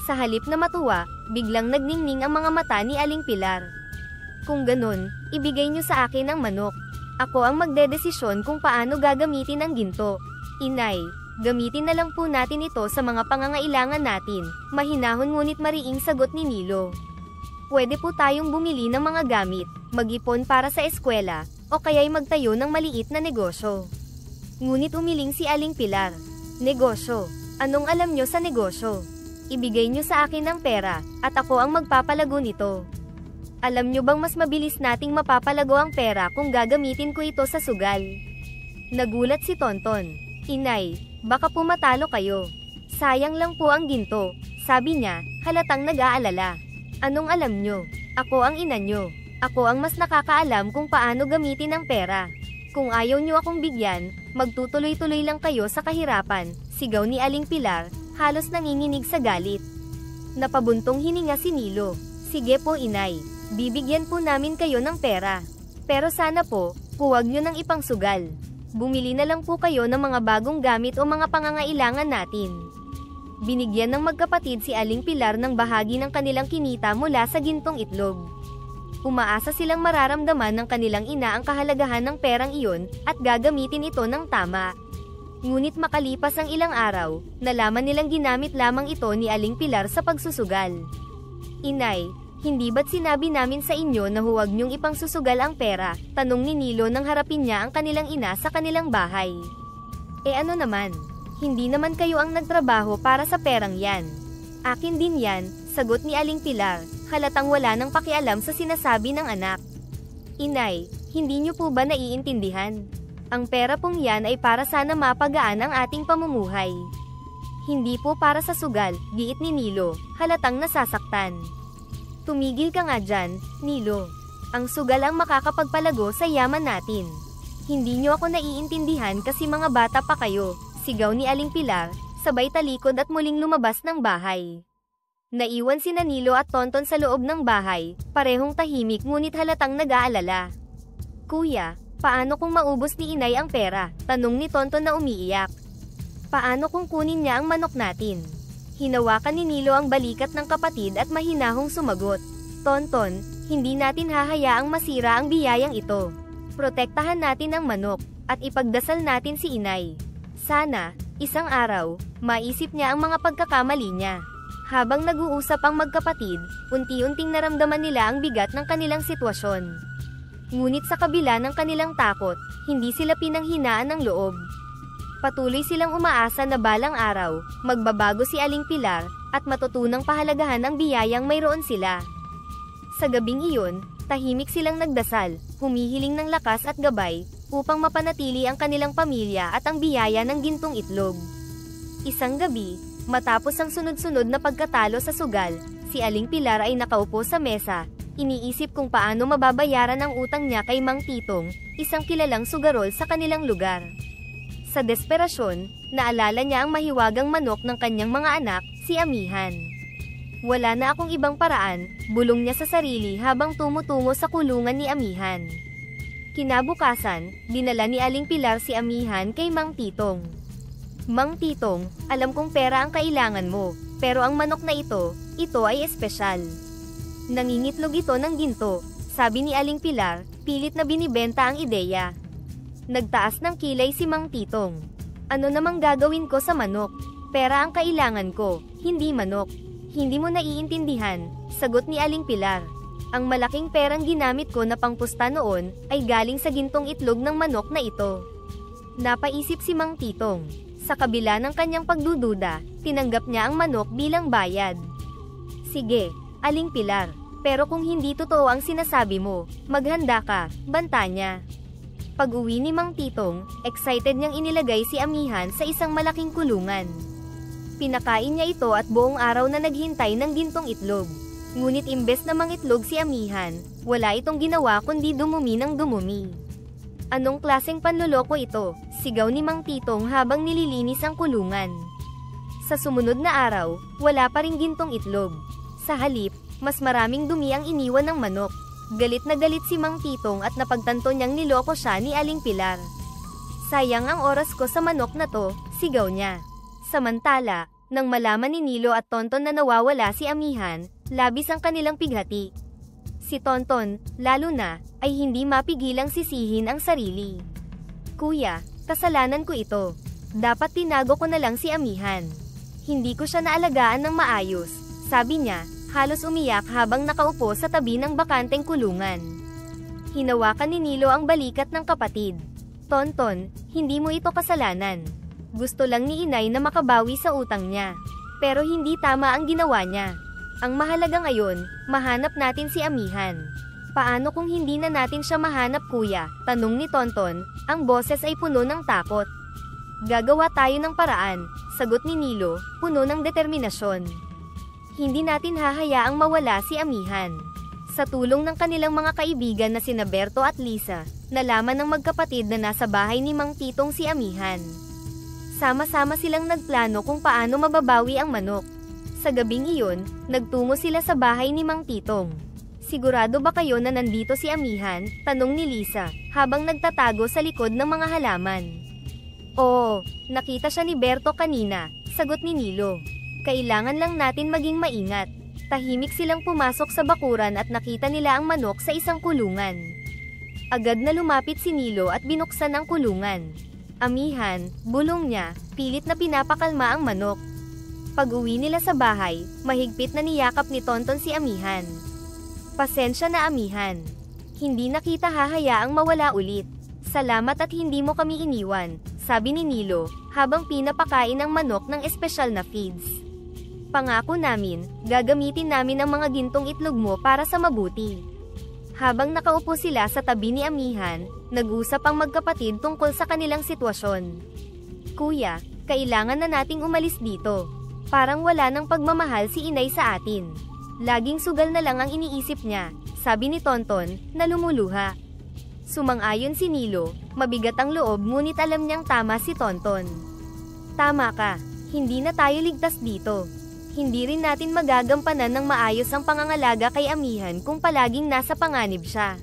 Sa halip na matuwa, biglang nagningning ang mga mata ni Aling Pilar. Kung ganun, ibigay niyo sa akin ang manok. Ako ang magdedesisyon kung paano gagamitin ang ginto. Inay, gamitin na lang po natin ito sa mga pangangailangan natin. Mahinahon ngunit mariing sagot ni Nilo. Pwede po tayong bumili ng mga gamit, mag-ipon para sa eskwela, o kaya'y magtayo ng maliit na negosyo. Ngunit umiling si Aling Pilar. Negosyo? Anong alam nyo sa negosyo? Ibigay nyo sa akin ang pera, at ako ang magpapalago nito. Alam nyo bang mas mabilis nating mapapalago ang pera kung gagamitin ko ito sa sugal? Nagulat si Tonton. Inay, baka po matalo kayo. Sayang lang po ang ginto, sabi niya, halatang nag-aalala. Anong alam nyo? Ako ang ina nyo. Ako ang mas nakakaalam kung paano gamitin ang pera. Kung ayaw nyo akong bigyan, magtutuloy-tuloy lang kayo sa kahirapan, sigaw ni Aling Pilar, halos nanginginig sa galit. Napabuntong hininga si Nilo. Sige po, inay. Bibigyan po namin kayo ng pera. Pero sana po, huwag nyo nang ipangsugal. Bumili na lang po kayo ng mga bagong gamit o mga pangangailangan natin. Binigyan ng magkapatid si Aling Pilar ng bahagi ng kanilang kinita mula sa gintong itlog. Umaasa silang mararamdaman ng kanilang ina ang kahalagahan ng perang iyon, at gagamitin ito ng tama. Ngunit makalipas ang ilang araw, nalaman nilang ginamit lamang ito ni Aling Pilar sa pagsusugal. Inay, hindi ba't sinabi namin sa inyo na huwag niyong ipangsusugal ang pera? Tanong ni Nilo nang harapin niya ang kanilang ina sa kanilang bahay. Ano naman? Hindi naman kayo ang nagtrabaho para sa perang yan. Akin din yan, sagot ni Aling Pilar, halatang wala nang pakialam sa sinasabi ng anak. Inay, hindi niyo po ba naiintindihan? Ang pera pong yan ay para sana mapagaan ang ating pamumuhay. Hindi po para sa sugal, giit ni Nilo, halatang nasasaktan. Tumigil ka nga dyan, Nilo. Ang sugal ang makakapagpalago sa yaman natin. Hindi nyo ako naiintindihan kasi mga bata pa kayo, sigaw ni Aling Pilar, sabay talikod at muling lumabas ng bahay. Naiwan sina Nilo at Tonton sa loob ng bahay, parehong tahimik ngunit halatang nag-aalala. Kuya, paano kung maubos ni inay ang pera? Tanong ni Tonton na umiiyak. Paano kung kunin niya ang manok natin? Hinawakan ni Nilo ang balikat ng kapatid at mahinahong sumagot. Tonton, hindi natin hahayaang masira ang biyayang ito. Protektahan natin ang manok, at ipagdasal natin si inay. Sana, isang araw, maisip niya ang mga pagkakamali niya. Habang nag-uusap ang magkapatid, unti-unting naramdaman nila ang bigat ng kanilang sitwasyon. Ngunit sa kabila ng kanilang takot, hindi sila pinanghinaan ng loob. Patuloy silang umaasa na balang araw, magbabago si Aling Pilar, at matutunang pahalagahan ang biyayang mayroon sila. Sa gabing iyon, tahimik silang nagdasal, humihiling ng lakas at gabay, upang mapanatili ang kanilang pamilya at ang biyaya ng gintong itlog. Isang gabi, matapos ang sunod-sunod na pagkatalo sa sugal, si Aling Pilar ay nakaupo sa mesa, iniisip kung paano mababayaran ang utang niya kay Mang Titong, isang kilalang sugarol sa kanilang lugar. Sa desperasyon, naalala niya ang mahiwagang manok ng kanyang mga anak, si Amihan. Wala na akong ibang paraan, bulong niya sa sarili habang tumutungo sa kulungan ni Amihan. Kinabukasan, dinala ni Aling Pilar si Amihan kay Mang Titong. Mang Titong, alam kong pera ang kailangan mo, pero ang manok na ito ay espesyal. Nangingitlog ito ng ginto, sabi ni Aling Pilar, pilit na binibenta ang ideya. Nagtaas ng kilay si Mang Titong. Ano namang gagawin ko sa manok? Pera ang kailangan ko, hindi manok. Hindi mo naiintindihan, sagot ni Aling Pilar. Ang malaking perang ginamit ko na pangpusta noon, ay galing sa gintong itlog ng manok na ito. Napaisip si Mang Titong. Sa kabila ng kanyang pagdududa, tinanggap niya ang manok bilang bayad. Sige, Aling Pilar, Pero kung hindi totoo ang sinasabi mo, maghanda ka, banta niya. Pag-uwi ni Mang Titong, excited niyang inilagay si Amihan sa isang malaking kulungan. Pinakain niya ito at buong araw na naghintay ng gintong itlog. Ngunit imbes na mangitlog si Amihan, wala itong ginawa kundi dumumi ng dumumi. Anong klaseng panloloko ito? Sigaw ni Mang Titong habang nililinis ang kulungan. Sa sumunod na araw, wala pa ring gintong itlog. Sa halip, mas maraming dumi ang iniwan ng manok. Galit na galit si Mang Titong at napagtanto niyang niloko siya ni Aling Pilar. Sayang ang oras ko sa manok na to, sigaw niya. Samantala, nang malaman ni Nilo at Tonton na nawawala si Amihan, labis ang kanilang pighati. Si Tonton, lalo na, ay hindi mapigilang sisihin ang sarili. Kuya, kasalanan ko ito. Dapat tinago ko na lang si Amihan. Hindi ko siya naalagaan ng maayos, sabi niya, halos umiyak habang nakaupo sa tabi ng bakanteng kulungan. Hinawakan ni Nilo ang balikat ng kapatid. Tonton, hindi mo ito kasalanan. Gusto lang ni inay na makabawi sa utang niya. Pero hindi tama ang ginawa niya. Ang mahalaga ngayon, mahanap natin si Amihan. Paano kung hindi na natin siya mahanap kuya? Tanong ni Tonton, ang boses ay puno ng takot. Gagawa tayo ng paraan, sagot ni Nilo, puno ng determinasyon. Hindi natin hahayaang mawala si Amihan. Sa tulong ng kanilang mga kaibigan na sina Berto at Lisa, nalaman ng magkapatid na nasa bahay ni Mang Titong si Amihan. Sama-sama silang nagplano kung paano mababawi ang manok. Sa gabing iyon, nagtungo sila sa bahay ni Mang Titong. Sigurado ba kayo na nandito si Amihan? Tanong ni Lisa, habang nagtatago sa likod ng mga halaman. Oo, nakita siya ni Berto kanina, sagot ni Nilo. Kailangan lang natin maging maingat. Tahimik silang pumasok sa bakuran at nakita nila ang manok sa isang kulungan. Agad na lumapit si Nilo at binuksan ang kulungan. Amihan, bulong niya, pilit na pinapakalma ang manok. Pag-uwi nila sa bahay, mahigpit na niyakap ni Tonton si Amihan. Pasensya na Amihan. Hindi na kita hahayaang mawala ulit. Salamat at hindi mo kami iniwan, sabi ni Nilo, habang pinapakain ang manok ng espesyal na feeds. Pangako namin, gagamitin namin ang mga gintong itlog mo para sa mabuti. Habang nakaupo sila sa tabi ni Amihan, nag-usap ang magkapatid tungkol sa kanilang sitwasyon. Kuya, kailangan na nating umalis dito. Parang wala nang pagmamahal si inay sa atin. Laging sugal na lang ang iniisip niya, sabi ni Tonton, na lumuluha. Sumang-ayon si Nilo, mabigat ang loob ngunit alam niyang tama si Tonton. Tama ka, hindi na tayo ligtas dito. Hindi rin natin magagampanan ng maayos ang pangangalaga kay Amihan kung palaging nasa panganib siya.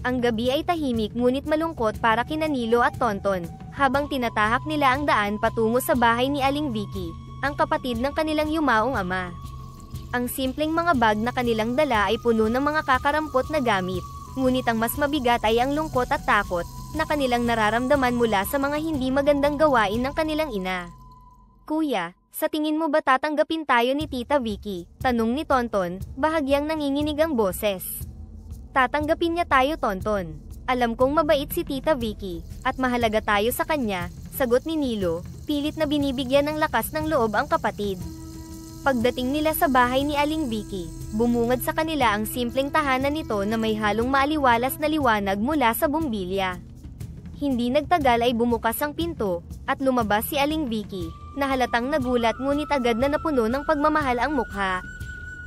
Ang gabi ay tahimik ngunit malungkot para kina Nilo at Tonton, habang tinatahak nila ang daan patungo sa bahay ni Aling Vicky, ang kapatid ng kanilang yumaong ama. Ang simpleng mga bag na kanilang dala ay puno ng mga kakarampot na gamit, ngunit ang mas mabigat ay ang lungkot at takot na kanilang nararamdaman mula sa mga hindi magandang gawain ng kanilang ina. Kuya, sa tingin mo ba tatanggapin tayo ni Tita Vicky? Tanong ni Tonton, bahagyang nanginginig ang boses. Tatanggapin niya tayo Tonton. Alam kong mabait si Tita Vicky, at mahalaga tayo sa kanya, sagot ni Nilo, pilit na binibigyan ng lakas ng loob ang kapatid. Pagdating nila sa bahay ni Aling Vicky, bumungad sa kanila ang simpleng tahanan nito na may halong maaliwalas na liwanag mula sa bumbilya. Hindi nagtagal ay bumukas ang pinto, at lumabas si Aling Vicky, na halatang nagulat ngunit agad na napuno ng pagmamahal ang mukha.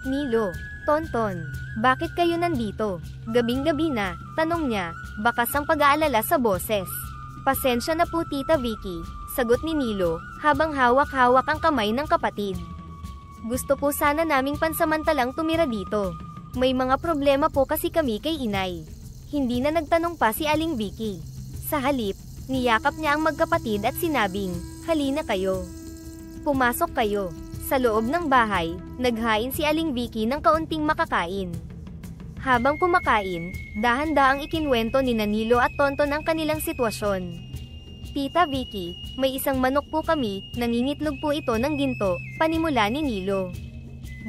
Nilo, Tonton, bakit kayo nandito? Gabing-gabi na, tanong niya, bakas ang pag-aalala sa boses. Pasensya na po Tita Vicky, sagot ni Nilo, habang hawak-hawak ang kamay ng kapatid. Gusto po sana naming pansamantalang tumira dito. May mga problema po kasi kami kay inay. Hindi na nagtanong pa si Aling Vicky. Sa halip, niyakap niya ang magkapatid at sinabing, halina kayo. Pumasok kayo. Sa loob ng bahay, naghain si Aling Vicky ng kaunting makakain. Habang kumakain, dahan-daang ikinwento ni Nilo at Tonton ang kanilang sitwasyon. Tita Vicky, may isang manok po kami, nangingitlog po ito ng ginto, panimula ni Nilo.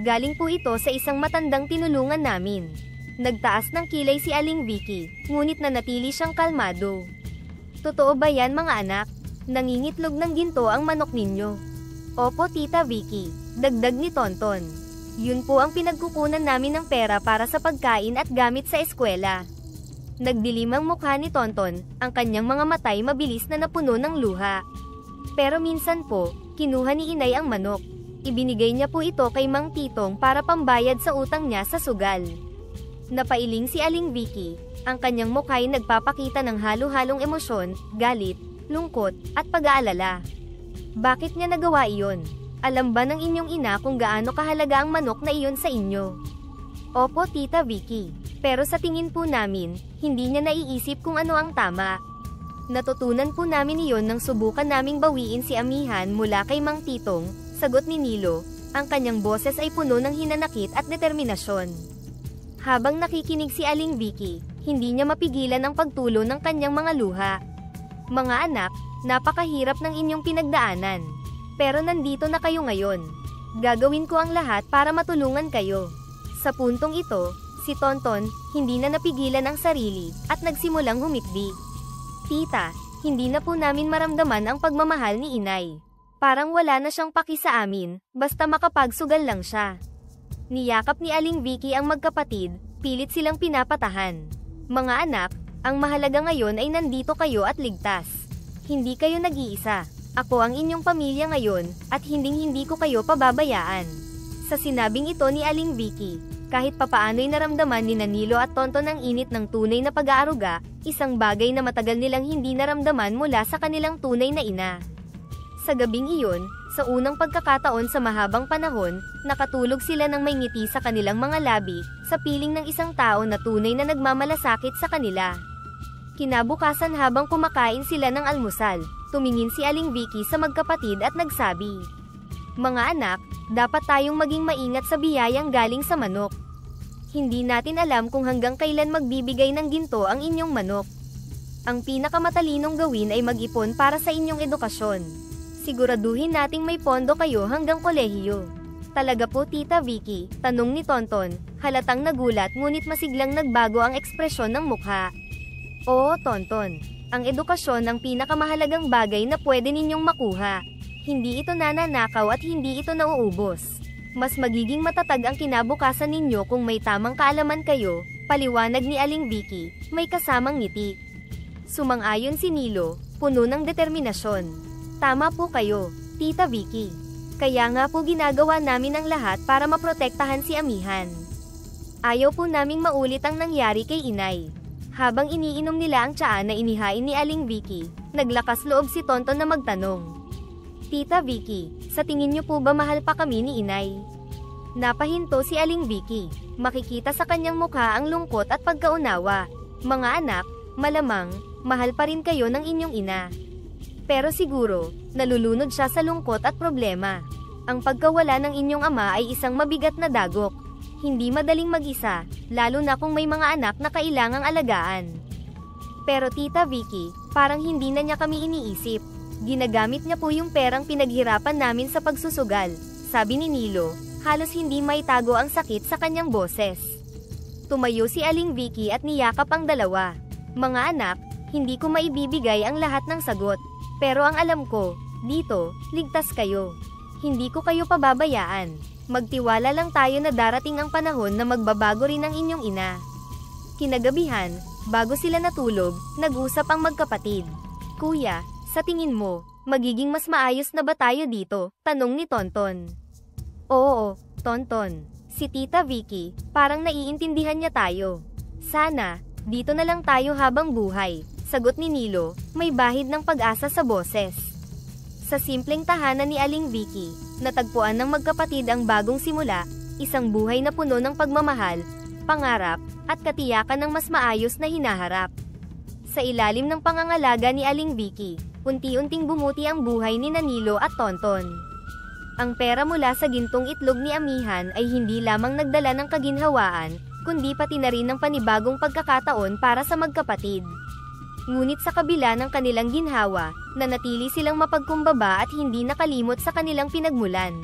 Galing po ito sa isang matandang tinulungan namin. Nagtaas ng kilay si Aling Vicky, ngunit nanatili siyang kalmado. Totoo ba yan mga anak? Nangingitlog ng ginto ang manok ninyo? Opo Tita Vicky, dagdag ni Tonton. Yun po ang pinagkukunan namin ng pera para sa pagkain at gamit sa eskwela. Nagdilim ang mukha ni Tonton, ang kanyang mga matay mabilis na napuno ng luha. Pero minsan po, kinuha ni Inay ang manok. Ibinigay niya po ito kay Mang Titong para pambayad sa utang niya sa sugal. Napailing si Aling Vicky, ang kanyang mukha'y nagpapakita ng halo-halong emosyon, galit, lungkot, at pag-aalala. Bakit niya nagawa iyon? Alam ba ng inyong ina kung gaano kahalaga ang manok na iyon sa inyo? Opo, Tita Vicky. Pero sa tingin po namin, hindi niya naiisip kung ano ang tama. Natutunan po namin iyon nang subukan naming bawiin si Amihan mula kay Mang Titong, sagot ni Nilo, ang kanyang boses ay puno ng hinanakit at determinasyon. Habang nakikinig si Aling Vicky, hindi niya mapigilan ang pagtulo ng kanyang mga luha. Mga anak, napakahirap ng inyong pinagdaanan. Pero nandito na kayo ngayon. Gagawin ko ang lahat para matulungan kayo. Sa puntong ito, si Tonton, hindi na napigilan ang sarili, at nagsimulang humikbi. Tita, hindi na po namin maramdaman ang pagmamahal ni Inay. Parang wala na siyang paki sa amin, basta makapagsugal lang siya. Niyakap ni Aling Vicky ang magkapatid, pilit silang pinapatahan. Mga anak, ang mahalaga ngayon ay nandito kayo at ligtas. Hindi kayo nag-iisa. Ako ang inyong pamilya ngayon, at hinding-hindi ko kayo pababayaan. Sa sinabing ito ni Aling Vicky, kahit papaano'y naramdaman ni Nilo at Tonton ang init ng tunay na pag-aaruga, isang bagay na matagal nilang hindi naramdaman mula sa kanilang tunay na ina. Sa gabing iyon, sa unang pagkakataon sa mahabang panahon, nakatulog sila ng may ngiti sa kanilang mga labi, sa piling ng isang tao na tunay na nagmamalasakit sa kanila. Kinabukasan habang kumakain sila ng almusal, tumingin si Aling Vicky sa magkapatid at nagsabi, "Mga anak, dapat tayong maging maingat sa biyayang galing sa manok. Hindi natin alam kung hanggang kailan magbibigay ng ginto ang inyong manok. Ang pinakamatalinong gawin ay mag-ipon para sa inyong edukasyon. Siguraduhin nating may pondo kayo hanggang kolehiyo." "Talaga po, Tita Vicky?" tanong ni Tonton, halatang nagulat ngunit masiglang nagbago ang ekspresyon ng mukha. "Oo, Tonton. Ang edukasyon ang pinakamahalagang bagay na pwede ninyong makuha. Hindi ito nananakaw at hindi ito nauubos. Mas magiging matatag ang kinabukasan ninyo kung may tamang kaalaman kayo," paliwanag ni Aling Vicky, may kasamang ngiti. Sumang-ayon si Nilo, puno ng determinasyon. "Tama po kayo, Tita Vicky. Kaya nga po ginagawa namin ang lahat para maprotektahan si Amihan. Ayaw po naming maulit ang nangyari kay Inay." Habang iniinom nila ang tsaa na inihain ni Aling Vicky, naglakas loob si Tonton na magtanong, "Tita Vicky, sa tingin niyo po ba mahal pa kami ni Inay?" Napahinto si Aling Vicky, makikita sa kanyang mukha ang lungkot at pagkaunawa. "Mga anak, malamang, mahal pa rin kayo ng inyong ina. Pero siguro, nalulunod siya sa lungkot at problema. Ang pagkawala ng inyong ama ay isang mabigat na dagok. Hindi madaling mag-isa, lalo na kung may mga anak na kailangang alagaan. Pero Tita Vicky, parang hindi na niya kami iniisip. Ginagamit niya po yung perang pinaghirapan namin sa pagsusugal," sabi ni Nilo, halos hindi maitago ang sakit sa kanyang boses. Tumayo si Aling Vicky at niyakap ang dalawa. "Mga anak, hindi ko maibibigay ang lahat ng sagot. Pero ang alam ko, dito, ligtas kayo. Hindi ko kayo pababayaan. Magtiwala lang tayo na darating ang panahon na magbabago rin ang inyong ina." Kinagabihan, bago sila natulog, nag-usap ang magkapatid. "Kuya, sa tingin mo, magiging mas maayos na ba tayo dito?" tanong ni Tonton. "Oo, Tonton. Si Tita Vicky, parang naiintindihan niya tayo. Sana, dito na lang tayo habang buhay," sagot ni Nilo, may bahid ng pag-asa sa boses. Sa simpleng tahanan ni Aling Vicky, natagpuan ng magkapatid ang bagong simula, isang buhay na puno ng pagmamahal, pangarap, at katiyakan ng mas maayos na hinaharap. Sa ilalim ng pangangalaga ni Aling Vicky, unti-unting bumuti ang buhay ni Nilo at Tonton. Ang pera mula sa gintong itlog ni Amihan ay hindi lamang nagdala ng kaginhawaan, kundi pati na rin ng panibagong pagkakataon para sa magkapatid. Ngunit sa kabila ng kanilang ginhawa, nanatili silang mapagkumbaba at hindi nakalimot sa kanilang pinagmulan.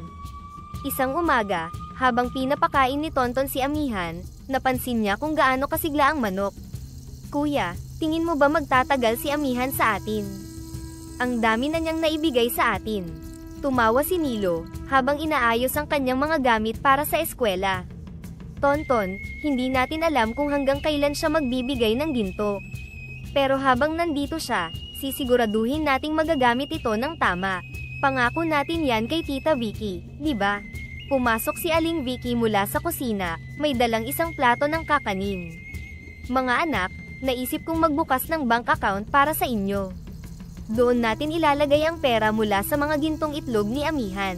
Isang umaga, habang pinapakain ni Tonton si Amihan, napansin niya kung gaano kasigla ang manok. "Kuya, tingin mo ba magtatagal si Amihan sa atin? Ang dami na niyang naibigay sa atin." Tumawa si Nilo, habang inaayos ang kanyang mga gamit para sa eskwela. Tonton, hindi natin alam kung hanggang kailan siya magbibigay ng ginto. Pero habang nandito siya, sisiguraduhin nating magagamit ito ng tama. Pangako natin yan kay Tita Vicky, di ba? Pumasok si Aling Vicky mula sa kusina, may dalang isang plato ng kakanin. Mga anak, naisip kong magbukas ng bank account para sa inyo. Doon natin ilalagay ang pera mula sa mga gintong itlog ni Amihan.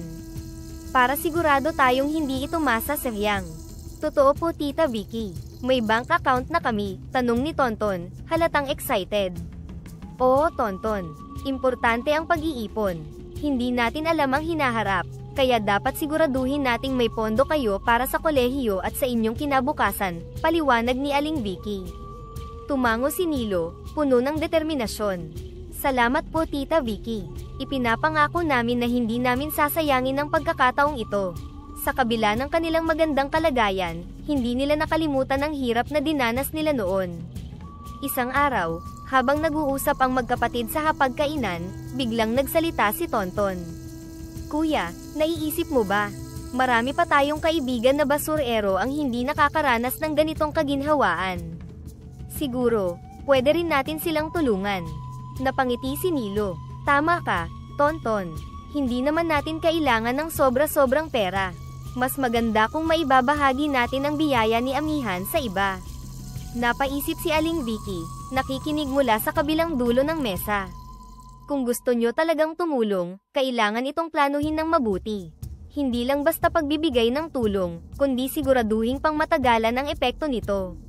Para sigurado tayong hindi ito masasayang. Totoo po Tita Vicky, may bank account na kami, tanong ni Tonton, halatang excited. Oo Tonton, importante ang pag-iipon. Hindi natin alam ang hinaharap, kaya dapat siguraduhin nating may pondo kayo para sa kolehiyo at sa inyong kinabukasan, paliwanag ni Aling Vicky. Tumango si Nilo, puno ng determinasyon. Salamat po Tita Vicky. Ipinapangako namin na hindi namin sasayangin ang pagkakataong ito. Sa kabila ng kanilang magandang kalagayan, hindi nila nakalimutan ang hirap na dinanas nila noon. Isang araw, habang nag-uusap ang magkapatid sa hapagkainan, biglang nagsalita si Tonton. Kuya, naiisip mo ba? Marami pa tayong kaibigan na basurero ang hindi nakakaranas ng ganitong kaginhawaan. Siguro, pwede rin natin silang tulungan. Napangiti si Nilo. Tama ka, Tonton. Hindi naman natin kailangan ng sobra-sobrang pera. Mas maganda kung maibabahagi natin ang biyaya ni Amihan sa iba. Napaisip si Aling Vicky, nakikinig mula sa kabilang dulo ng mesa. Kung gusto nyo talagang tumulong, kailangan itong planuhin ng mabuti. Hindi lang basta pagbibigay ng tulong, kundi siguraduhin pang matagalan ang epekto nito.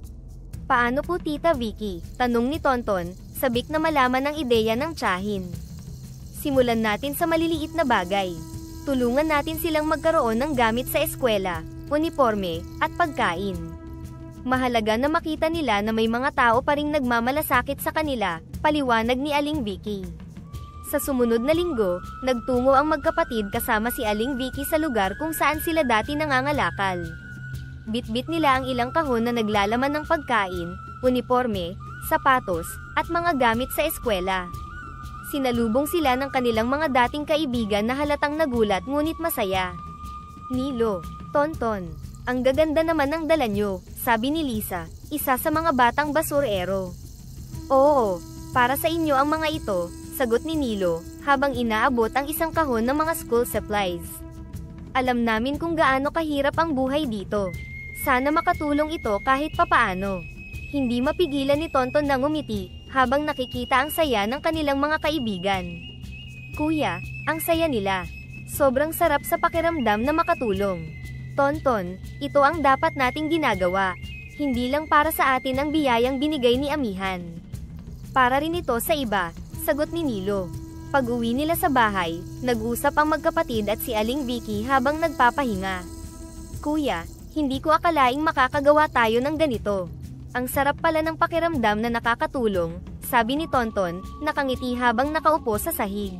Paano po Tita Vicky? Tanong ni Tonton, sabik na malaman ang ideya ng tiyahin. Simulan natin sa maliliit na bagay. Tulungan natin silang magkaroon ng gamit sa eskwela, uniforme, at pagkain. Mahalaga na makita nila na may mga tao pa ring nagmamalasakit sa kanila, paliwanag ni Aling Vicky. Sa sumunod na linggo, nagtungo ang magkapatid kasama si Aling Vicky sa lugar kung saan sila dati nangangalakal. Bitbit nila ang ilang kahon na naglalaman ng pagkain, uniforme, sapatos, at mga gamit sa eskwela. Sinalubong sila ng kanilang mga dating kaibigan na halatang nagulat ngunit masaya. Nilo, Tonton, ang gaganda naman ng dala nyo, sabi ni Lisa, isa sa mga batang basurero. Oo, para sa inyo ang mga ito, sagot ni Nilo, habang inaabot ang isang kahon ng mga school supplies. Alam namin kung gaano kahirap ang buhay dito. Sana makatulong ito kahit papaano. Hindi mapigilan ni Tonton na ngumiti, habang nakikita ang saya ng kanilang mga kaibigan. Kuya, ang saya nila. Sobrang sarap sa pakiramdam na makatulong. Tonton, ito ang dapat nating ginagawa. Hindi lang para sa atin ang biyayang binigay ni Amihan. Para rin ito sa iba, sagot ni Nilo. Pag-uwi nila sa bahay, nag-usap ang magkapatid at si Aling Vicky habang nagpapahinga. Kuya, hindi ko akalaing makakagawa tayo ng ganito. Ang sarap pala ng pakiramdam na nakakatulong, sabi ni Tonton, nakangiti habang nakaupo sa sahig.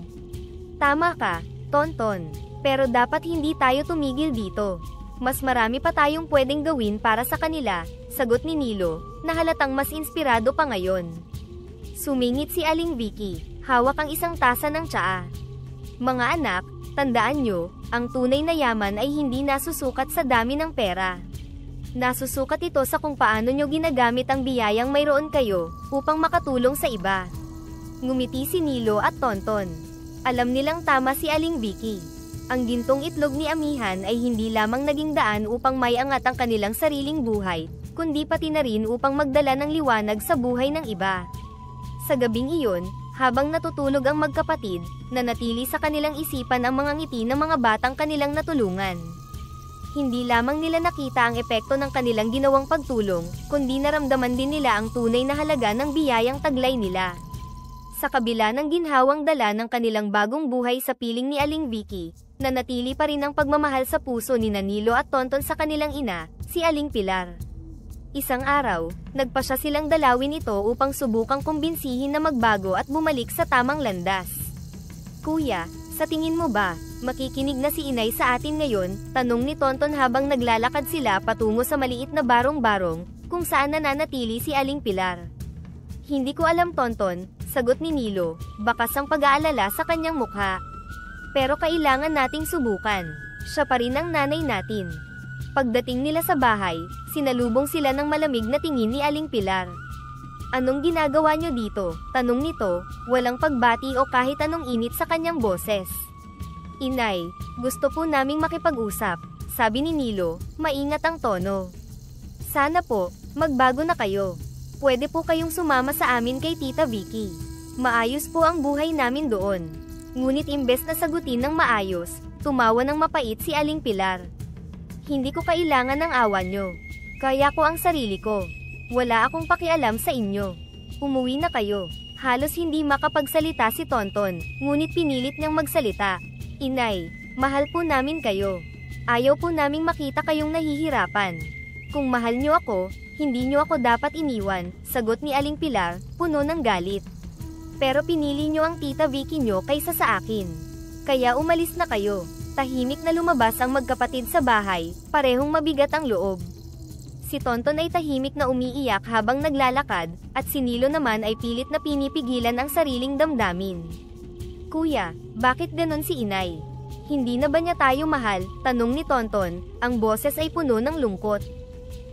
Tama ka, Tonton, pero dapat hindi tayo tumigil dito. Mas marami pa tayong pwedeng gawin para sa kanila, sagot ni Nilo, na halatang mas inspirado pa ngayon. Sumingit si Aling Vicky, hawak ang isang tasa ng tsaa. Mga anak, tandaan nyo, ang tunay na yaman ay hindi nasusukat sa dami ng pera. Nasusukat ito sa kung paano nyo ginagamit ang biyayang mayroon kayo, upang makatulong sa iba. Ngumiti si Nilo at Tonton. Alam nilang tama si Aling Vicky. Ang gintong itlog ni Amihan ay hindi lamang naging daan upang maiangat ang kanilang sariling buhay, kundi pati na rin upang magdala ng liwanag sa buhay ng iba. Sa gabing iyon, habang natutulog ang magkapatid, nanatili sa kanilang isipan ang mga ngiti ng mga batang kanilang natulungan. Hindi lamang nila nakita ang epekto ng kanilang ginawang pagtulong, kundi naramdaman din nila ang tunay na halaga ng biyayang taglay nila. Sa kabila ng ginhawang dala ng kanilang bagong buhay sa piling ni Aling Vicky, nanatili pa rin ang pagmamahal sa puso ni Nilo at Tonton sa kanilang ina, si Aling Pilar. Isang araw, nagpasya silang dalawin ito upang subukang kumbinsihin na magbago at bumalik sa tamang landas. Kuya, sa tingin mo ba, makikinig na si inay sa atin ngayon? Tanong ni Tonton habang naglalakad sila patungo sa maliit na barong-barong, kung saan nananatili si Aling Pilar. Hindi ko alam Tonton, sagot ni Nilo, bakas ang pag-aalala sa kanyang mukha. Pero kailangan nating subukan. Siya pa rin ang nanay natin. Pagdating nila sa bahay, sinalubong sila ng malamig na tingin ni Aling Pilar. Anong ginagawa nyo dito? Tanong nito, walang pagbati o kahit anong init sa kanyang boses. Inay, gusto po naming makipag-usap, sabi ni Nilo, maingat ang tono. Sana po, magbago na kayo. Pwede po kayong sumama sa amin kay Tita Vicky. Maayos po ang buhay namin doon. Ngunit imbes na sagutin ng maayos, tumawa ng mapait si Aling Pilar. Hindi ko kailangan ng awa nyo. Kaya ko ang sarili ko. Wala akong pakialam sa inyo. Umuwi na kayo. Halos hindi makapagsalita si Tonton, ngunit pinilit niyang magsalita. Inay, mahal po namin kayo. Ayaw po naming makita kayong nahihirapan. Kung mahal niyo ako, hindi niyo ako dapat iniwan, sagot ni Aling Pilar, puno ng galit. Pero pinili niyo ang Tita Vicky niyo kaysa sa akin. Kaya umalis na kayo. Tahimik na lumabas ang magkapatid sa bahay, parehong mabigat ang loob. Si Tonton ay tahimik na umiiyak habang naglalakad, at si Nilo naman ay pilit na pinipigilan ang sariling damdamin. Kuya, bakit ganon si Inay? Hindi na ba niya tayo mahal? Tanong ni Tonton, ang boses ay puno ng lungkot.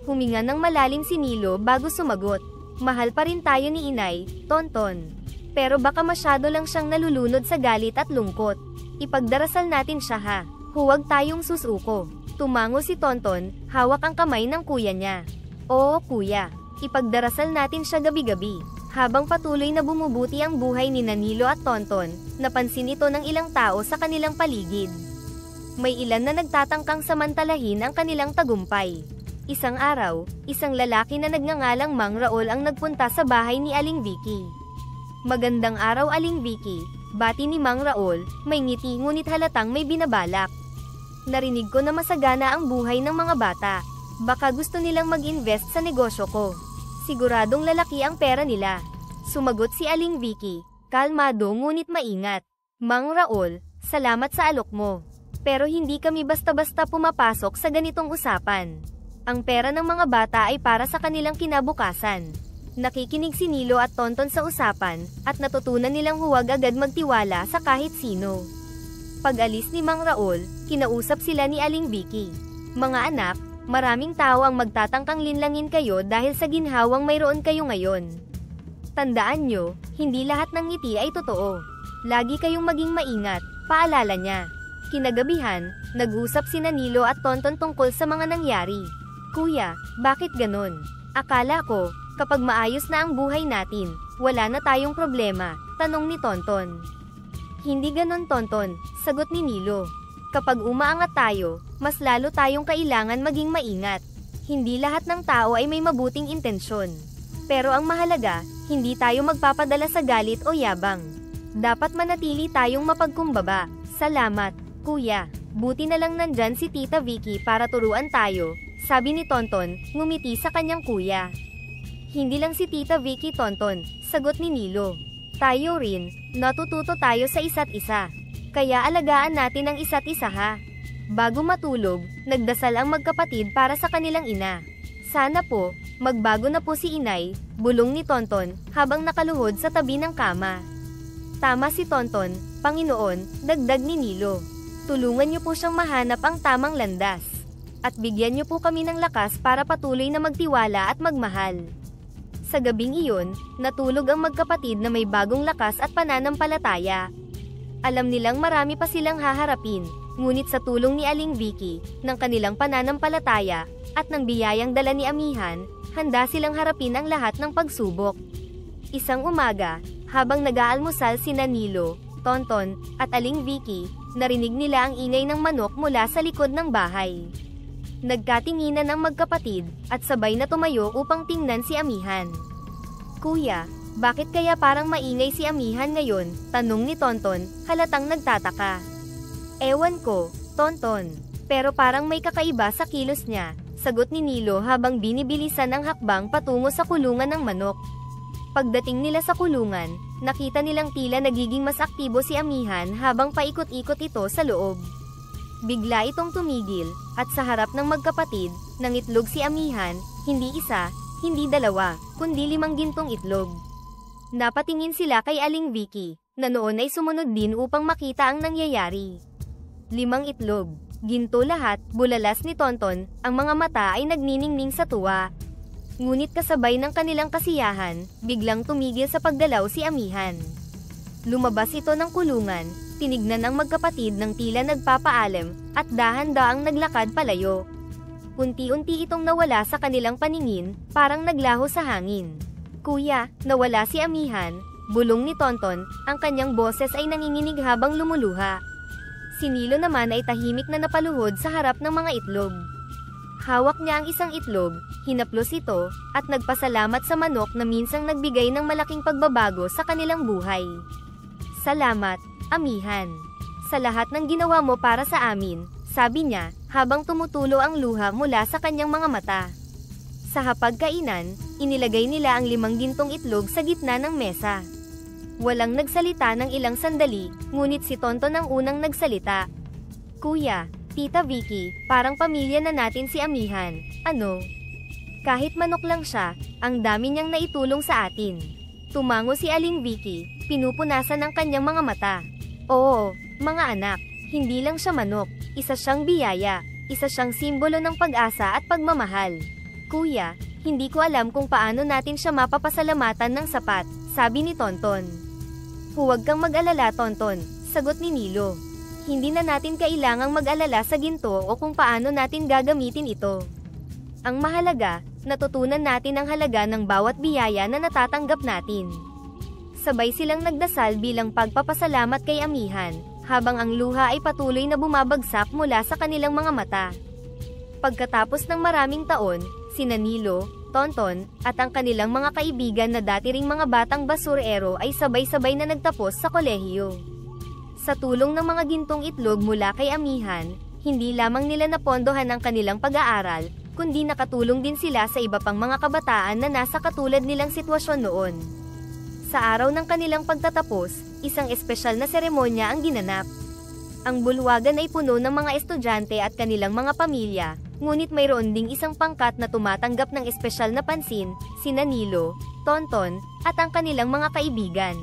Huminga ng malalim si Nilo bago sumagot. Mahal pa rin tayo ni Inay, Tonton. Pero baka masyado lang siyang nalulunod sa galit at lungkot. Ipagdarasal natin siya ha. Huwag tayong susuko. Tumango si Tonton, hawak ang kamay ng kuya niya. Oo kuya, ipagdarasal natin siya gabi-gabi. Habang patuloy na bumubuti ang buhay ni Nilo at Tonton, napansin ito ng ilang tao sa kanilang paligid. May ilan na nagtatangkang samantalahin ang kanilang tagumpay. Isang araw, isang lalaki na nagngangalang Mang Raol ang nagpunta sa bahay ni Aling Vicky. Magandang araw Aling Vicky, bati ni Mang Raol, may ngiti ngunit halatang may binabalak. Narinig ko na masagana ang buhay ng mga bata. Baka gusto nilang mag-invest sa negosyo ko. Siguradong lalaki ang pera nila. Sumagot si Aling Vicky, kalmado ngunit maingat. Mang Raol, salamat sa alok mo. Pero hindi kami basta-basta pumapasok sa ganitong usapan. Ang pera ng mga bata ay para sa kanilang kinabukasan. Nakikinig si Nilo at Tonton sa usapan, at natutunan nilang huwag agad magtiwala sa kahit sino. Pag-alis ni Mang Raol, kinausap sila ni Aling Vicky. Mga anak, maraming tao ang magtatangkang linlangin kayo dahil sa ginhawang mayroon kayo ngayon. Tandaan nyo, hindi lahat ng ngiti ay totoo. Lagi kayong maging maingat, paalala niya. Kinagabihan, nag-usap sina Nilo at Tonton tungkol sa mga nangyari. Kuya, bakit ganon? Akala ko, kapag maayos na ang buhay natin, wala na tayong problema, tanong ni Tonton. Hindi ganon Tonton, sagot ni Nilo. Kapag umaangat tayo, mas lalo tayong kailangan maging maingat. Hindi lahat ng tao ay may mabuting intensyon. Pero ang mahalaga, hindi tayo magpapadala sa galit o yabang. Dapat manatili tayong mapagkumbaba. Salamat, kuya. Buti na lang nandyan si Tita Vicky para turuan tayo, sabi ni Tonton, ngumiti sa kanyang kuya. Hindi lang si Tita Vicky Tonton, sagot ni Nilo. Tayo rin, natututo tayo sa isa't isa. Kaya alagaan natin ang isa't isa ha. Bago matulog, nagdasal ang magkapatid para sa kanilang ina. Sana po, magbago na po si Inay, bulong ni Tonton, habang nakaluhod sa tabi ng kama. Tama si Tonton, Panginoon, dagdag ni Nilo. Tulungan niyo po siyang mahanap ang tamang landas. At bigyan niyo po kami ng lakas para patuloy na magtiwala at magmahal. Sa gabing iyon, natulog ang magkapatid na may bagong lakas at pananampalataya. Alam nilang marami pa silang haharapin, ngunit sa tulong ni Aling Vicky, ng kanilang pananampalataya, at ng biyayang dala ni Amihan, handa silang harapin ang lahat ng pagsubok. Isang umaga, habang nag-aalmusal sina Nilo, Tonton, at Aling Vicky, narinig nila ang ingay ng manok mula sa likod ng bahay. Nagkatinginan ang magkapatid, at sabay na tumayo upang tingnan si Amihan. Kuya, bakit kaya parang maingay si Amihan ngayon? Tanong ni Tonton, halatang nagtataka. Ewan ko, Tonton, pero parang may kakaiba sa kilos niya, sagot ni Nilo habang binibilisan ang hakbang patungo sa kulungan ng manok. Pagdating nila sa kulungan, nakita nilang tila nagiging mas aktibo si Amihan habang paikot-ikot ito sa loob. Bigla itong tumigil, at sa harap ng magkapatid, nangitlog si Amihan, hindi isa, hindi dalawa, kundi 5 gintong itlog. Napatingin sila kay Aling Vicky, na noon ay sumunod din upang makita ang nangyayari. 5 itlog. Ginto lahat, bulalas ni Tonton, ang mga mata ay nagniningning sa tuwa. Ngunit kasabay ng kanilang kasiyahan, biglang tumigil sa pagdalaw si Amihan. Lumabas ito ng kulungan, tinignan ang magkapatid ng tila nagpapaalam, at dahan-daang naglakad palayo. Unti-unti itong nawala sa kanilang paningin, parang naglaho sa hangin. Kuya, nawala si Amihan, bulong ni Tonton, ang kanyang boses ay nanginginig habang lumuluha. Si Nilo naman ay tahimik na napaluhod sa harap ng mga itlog. Hawak niya ang isang itlog, hinaplos ito, at nagpasalamat sa manok na minsang nagbigay ng malaking pagbabago sa kanilang buhay. Salamat, Amihan. Sa lahat ng ginawa mo para sa amin, sabi niya, habang tumutulo ang luha mula sa kanyang mga mata. Sa hapagkainan, inilagay nila ang 5 gintong itlog sa gitna ng mesa. Walang nagsalita ng ilang sandali, ngunit si Tonton ang unang nagsalita. Kuya, Tita Vicky, parang pamilya na natin si Amihan, ano? Kahit manok lang siya, ang dami niyang naitulong sa atin. Tumango si Aling Vicky, pinupunasan ang kanyang mga mata. Oo, mga anak, hindi lang siya manok, isa siyang biyaya, isa siyang simbolo ng pag-asa at pagmamahal. Kuya, hindi ko alam kung paano natin siya mapapasalamatan ng sapat, sabi ni Tonton. Huwag kang mag-alala, Tonton, sagot ni Nilo. Hindi na natin kailangang mag-alala sa ginto o kung paano natin gagamitin ito. Ang mahalaga, natutunan natin ang halaga ng bawat biyaya na natatanggap natin. Sabay silang nagdasal bilang pagpapasalamat kay Amihan, habang ang luha ay patuloy na bumabagsak mula sa kanilang mga mata. Pagkatapos ng maraming taon, sina Nilo, Tonton, at ang kanilang mga kaibigan na dati ring mga batang basurero ay sabay-sabay na nagtapos sa kolehiyo. Sa tulong ng mga gintong itlog mula kay Amihan, hindi lamang nila napondohan ang kanilang pag-aaral, kundi nakatulong din sila sa iba pang mga kabataan na nasa katulad nilang sitwasyon noon. Sa araw ng kanilang pagtatapos, isang espesyal na seremonya ang ginanap. Ang bulwagan ay puno ng mga estudyante at kanilang mga pamilya, ngunit mayroon ding isang pangkat na tumatanggap ng espesyal na pansin, sina Nilo, Tonton, at ang kanilang mga kaibigan.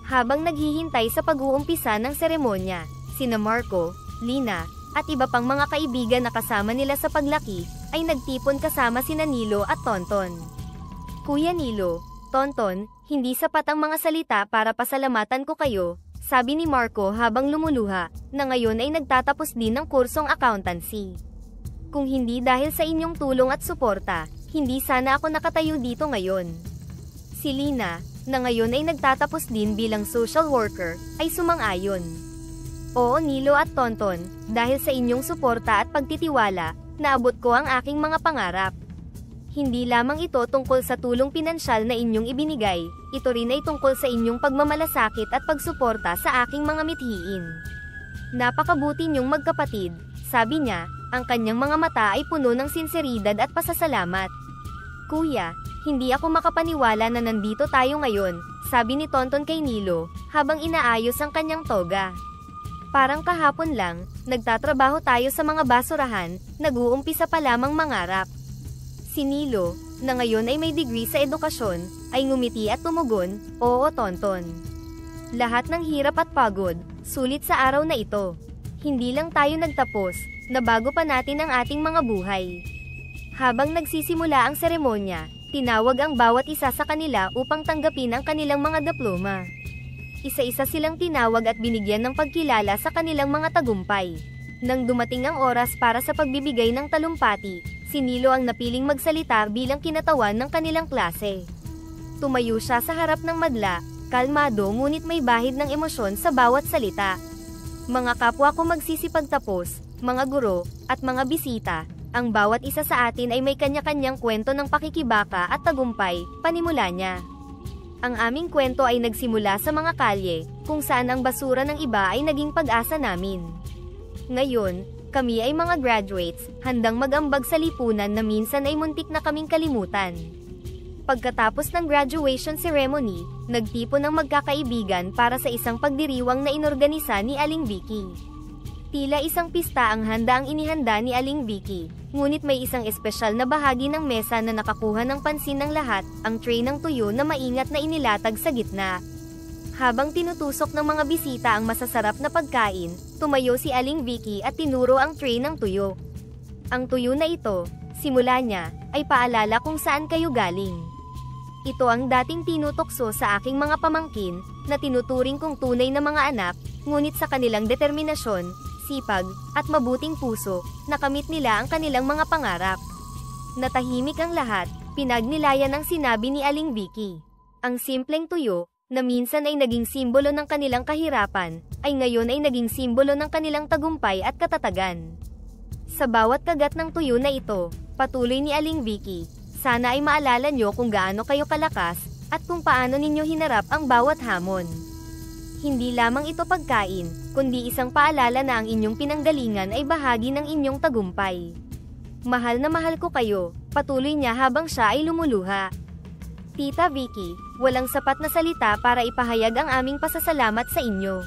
Habang naghihintay sa pag-uumpisa ng seremonya, sina Marco, Lina, at iba pang mga kaibigan na kasama nila sa paglaki, ay nagtipon kasama sina Nilo at Tonton. Kuya Nilo, Tonton, hindi sapat ang mga salita para pasalamatan ko kayo, sabi ni Marco habang lumuluha, na ngayon ay nagtatapos din ng kursong accountancy. Kung hindi dahil sa inyong tulong at suporta, hindi sana ako nakatayo dito ngayon. Si Lina, na ngayon ay nagtatapos din bilang social worker, ay sumang-ayon. Oo Nilo at Tonton, dahil sa inyong suporta at pagtitiwala, naabot ko ang aking mga pangarap. Hindi lamang ito tungkol sa tulong pinansyal na inyong ibinigay, ito rin ay tungkol sa inyong pagmamalasakit at pagsuporta sa aking mga mithiin. Napakabuti niyong magkapatid, sabi niya, ang kanyang mga mata ay puno ng sinseridad at pasasalamat. Kuya, hindi ako makapaniwala na nandito tayo ngayon, sabi ni Tonton kay Nilo, habang inaayos ang kanyang toga. Parang kahapon lang, nagtatrabaho tayo sa mga basurahan, nag-uumpisa pa lamang mangarap. Si Nilo, na ngayon ay may degree sa edukasyon, ay ngumiti at tumugon, oo Tonton. Lahat ng hirap at pagod, sulit sa araw na ito. Hindi lang tayo nagtapos, nabago pa natin ang ating mga buhay. Habang nagsisimula ang seremonya, tinawag ang bawat isa sa kanila upang tanggapin ang kanilang mga diploma. Isa-isa silang tinawag at binigyan ng pagkilala sa kanilang mga tagumpay. Nang dumating ang oras para sa pagbibigay ng talumpati, si Nilo ang napiling magsalita bilang kinatawan ng kanilang klase. Tumayo siya sa harap ng madla, kalmado ngunit may bahid ng emosyon sa bawat salita. Mga kapwa ko magsisipagtapos, mga guro, at mga bisita, ang bawat isa sa atin ay may kanya-kanyang kwento ng pakikibaka at tagumpay, panimula niya. Ang aming kwento ay nagsimula sa mga kalye, kung saan ang basura ng iba ay naging pag-asa namin. Ngayon, kami ay mga graduates, handang mag-ambag sa lipunan na minsan ay muntik na kaming kalimutan. Pagkatapos ng graduation ceremony, nagtipon ng magkakaibigan para sa isang pagdiriwang na inorganisa ni Aling Vicky. Tila isang pista ang handa ang inihanda ni Aling Vicky, ngunit may isang espesyal na bahagi ng mesa na nakakuha ng pansin ng lahat, ang tray ng tuyo na maingat na inilatag sa gitna. Habang tinutusok ng mga bisita ang masasarap na pagkain, tumayo si Aling Vicky at tinuro ang tray ng tuyo. Ang tuyo na ito, simula niya, ay paalala kung saan kayo galing. Ito ang dating tinutokso sa aking mga pamangkin, na tinuturing kong tunay na mga anak, ngunit sa kanilang determinasyon, sipag, at mabuting puso, nakamit nila ang kanilang mga pangarap. Natahimik ang lahat, pinagnilayan ang sinabi ni Aling Vicky. Ang simpleng tuyo, na minsan ay naging simbolo ng kanilang kahirapan, ay ngayon ay naging simbolo ng kanilang tagumpay at katatagan. Sa bawat kagat ng tuyo na ito, patuloy ni Aling Vicky, sana ay maalala nyo kung gaano kayo kalakas, at kung paano ninyo hinarap ang bawat hamon. Hindi lamang ito pagkain, kundi isang paalala na ang inyong pinanggalingan ay bahagi ng inyong tagumpay. Mahal na mahal ko kayo, patuloy niya habang siya ay lumuluha. Tita Vicky, walang sapat na salita para ipahayag ang aming pasasalamat sa inyo.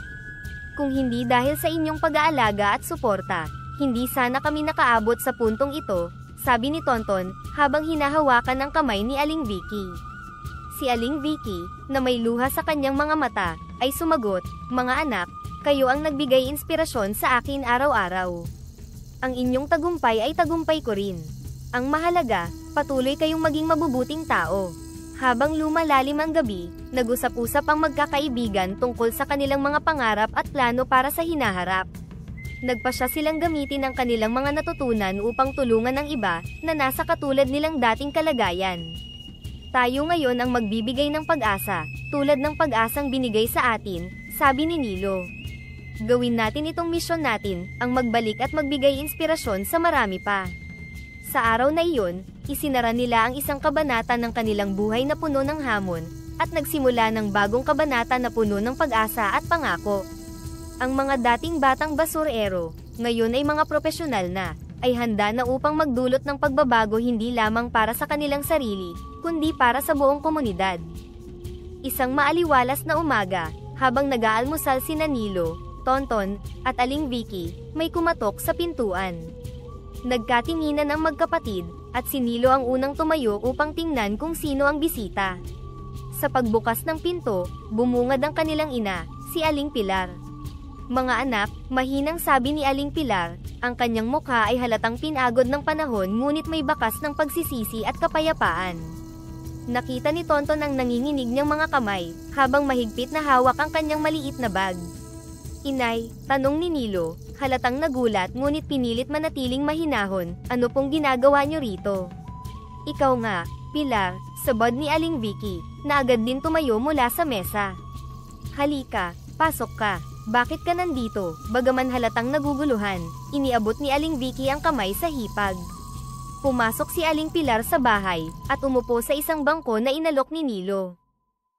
Kung hindi dahil sa inyong pag-aalaga at suporta, hindi sana kami nakaabot sa puntong ito, sabi ni Tonton, habang hinahawakan ang kamay ni Aling Vicky. Si Aling Vicky, na may luha sa kanyang mga mata, ay sumagot, "Mga anak, kayo ang nagbigay inspirasyon sa akin araw-araw. Ang inyong tagumpay ay tagumpay ko rin. Ang mahalaga, patuloy kayong maging mabubuting tao." Habang lumalalim ang gabi, nag-usap-usap ang magkakaibigan tungkol sa kanilang mga pangarap at plano para sa hinaharap. Nagpasya silang gamitin ang kanilang mga natutunan upang tulungan ang iba, na nasa katulad nilang dating kalagayan. Tayo ngayon ang magbibigay ng pag-asa, tulad ng pag-asang binigay sa atin, sabi ni Nilo. Gawin natin itong misyon natin, ang magbalik at magbigay inspirasyon sa marami pa. Sa araw na iyon, isinara nila ang isang kabanata ng kanilang buhay na puno ng hamon, at nagsimula ng bagong kabanata na puno ng pag-asa at pangako. Ang mga dating batang basurero, ngayon ay mga profesional na, ay handa na upang magdulot ng pagbabago hindi lamang para sa kanilang sarili, kundi para sa buong komunidad. Isang maaliwalas na umaga, habang nag-aalmusal si Nilo, Tonton, at Aling Vicky, may kumatok sa pintuan. Nagkatinginan ang magkapatid, at si Nilo ang unang tumayo upang tingnan kung sino ang bisita. Sa pagbukas ng pinto, bumungad ang kanilang ina, si Aling Pilar. "Mga anak," mahinang sabi ni Aling Pilar, ang kanyang mukha ay halatang pinagod ng panahon ngunit may bakas ng pagsisisi at kapayapaan. Nakita ni Tonton ang nanginginig niyang mga kamay, habang mahigpit na hawak ang kanyang maliit na bag. "Inay," tanong ni Nilo, halatang nagulat ngunit pinilit manatiling mahinahon, "ano pong ginagawa niyo rito?" "Ikaw nga, Pilar," sabad ni Aling Vicky, na agad din tumayo mula sa mesa. "Halika, pasok ka. Bakit ka nandito?" Bagaman halatang naguguluhan, iniabot ni Aling Vicky ang kamay sa hipag. Pumasok si Aling Pilar sa bahay, at umupo sa isang bangko na inalok ni Nilo.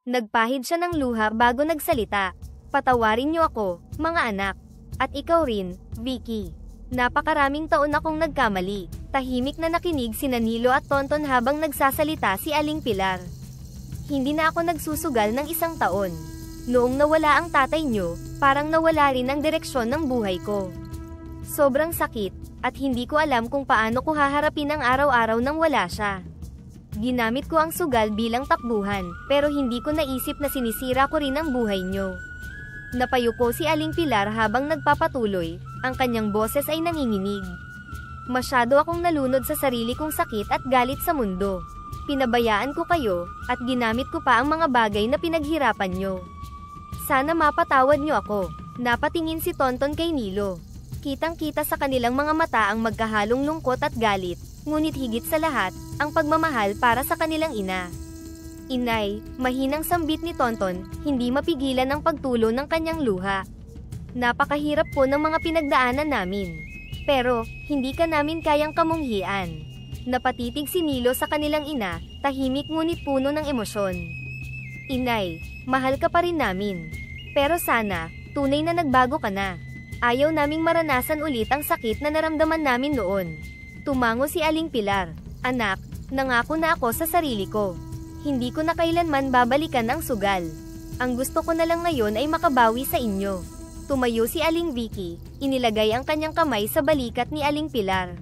Nagpahid siya ng luha bago nagsalita. "Patawarin niyo ako, mga anak. At ikaw rin, Vicky. Napakaraming taon akong nagkamali." Tahimik na nakinig si Nilo at Tonton habang nagsasalita si Aling Pilar. "Hindi na ako nagsusugal ng isang taon. Noong nawala ang tatay niyo, parang nawala rin ang direksyon ng buhay ko. Sobrang sakit, at hindi ko alam kung paano ko haharapin ang araw-araw nang wala siya. Ginamit ko ang sugal bilang takbuhan, pero hindi ko naisip na sinisira ko rin ang buhay niyo." Napayuko si Aling Pilar habang nagpapatuloy, ang kanyang boses ay nanginginig. "Masyado akong nalunod sa sarili kong sakit at galit sa mundo. Pinabayaan ko kayo, at ginamit ko pa ang mga bagay na pinaghirapan nyo. Sana mapatawad nyo ako." Napatingin si Tonton kay Nilo. Kitang-kita sa kanilang mga mata ang magkahalong lungkot at galit, ngunit higit sa lahat, ang pagmamahal para sa kanilang ina. "Inay," mahinang sambit ni Tonton, hindi mapigilan ang pagtulo ng kanyang luha. "Napakahirap po ng mga pinagdaanan namin. Pero, hindi ka namin kayang kamunghian." Napatitig si Nilo sa kanilang ina, tahimik ngunit puno ng emosyon. "Inay, mahal ka pa rin namin. Pero sana, tunay na nagbago ka na. Ayaw naming maranasan ulit ang sakit na naramdaman namin noon." Tumango si Aling Pilar. "Anak, nangako na ako sa sarili ko. Hindi ko na kailanman babalikan ang sugal. Ang gusto ko na lang ngayon ay makabawi sa inyo." Tumayo si Aling Vicky, inilagay ang kanyang kamay sa balikat ni Aling Pilar.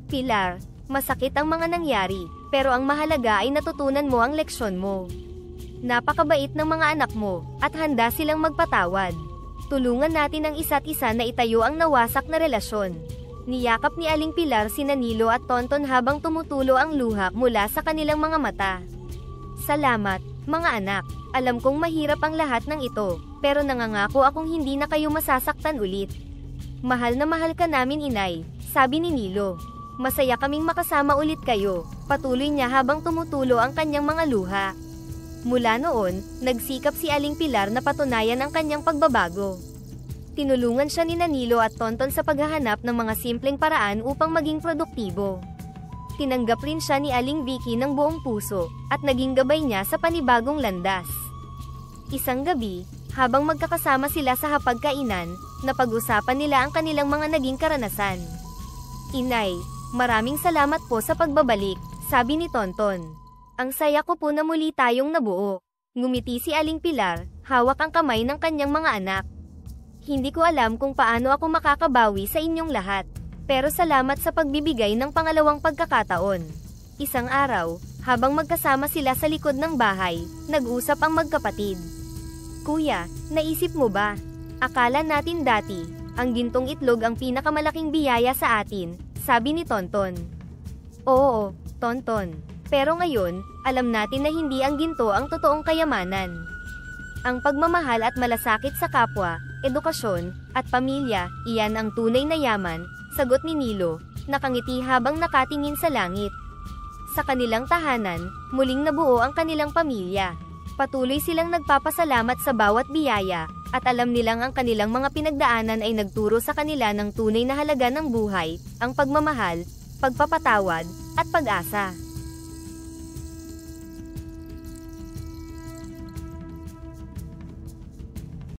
"Pilar, masakit ang mga nangyari, pero ang mahalaga ay natutunan mo ang leksyon mo. Napakabait ng mga anak mo, at handa silang magpatawad. Tulungan natin ang isa't isa na itayo ang nawasak na relasyon. Niyakap ni Aling Pilar sina Nilo at Tonton habang tumutulo ang luha mula sa kanilang mga mata. Salamat, mga anak. Alam kong mahirap ang lahat ng ito, pero nangangako akong hindi na kayo masasaktan ulit. Mahal na mahal ka namin, inay, sabi ni Nilo. Masaya kaming makasama ulit kayo, patuloy niya habang tumutulo ang kanyang mga luha. Mula noon, nagsikap si Aling Pilar na patunayan ang kanyang pagbabago. Tinulungan siya ni Nilo at Tonton sa paghahanap ng mga simpleng paraan upang maging produktibo. Tinanggap rin siya ni Aling Vicky ng buong puso, at naging gabay niya sa panibagong landas. Isang gabi, habang magkakasama sila sa hapagkainan, napag-usapan nila ang kanilang mga naging karanasan. Inay, maraming salamat po sa pagbabalik, sabi ni Tonton. Ang saya ko po na muli tayong nabuo. Ngumiti si Aling Pilar, hawak ang kamay ng kanyang mga anak. Hindi ko alam kung paano ako makakabawi sa inyong lahat, pero salamat sa pagbibigay ng pangalawang pagkakataon. Isang araw, habang magkasama sila sa likod ng bahay, nag-usap ang magkapatid. Kuya, naisip mo ba? Akala natin dati, ang gintong itlog ang pinakamalaking biyaya sa atin, sabi ni Tonton. Oo, Tonton. Pero ngayon, alam natin na hindi ang ginto ang totoong kayamanan. Ang pagmamahal at malasakit sa kapwa, edukasyon, at pamilya, iyan ang tunay na yaman, sagot ni Nilo, nakangiti habang nakatingin sa langit. Sa kanilang tahanan, muling nabuo ang kanilang pamilya. Patuloy silang nagpapasalamat sa bawat biyaya, at alam nilang ang kanilang mga pinagdaanan ay nagturo sa kanila ng tunay na halaga ng buhay, ang pagmamahal, pagpapatawad, at pag-asa.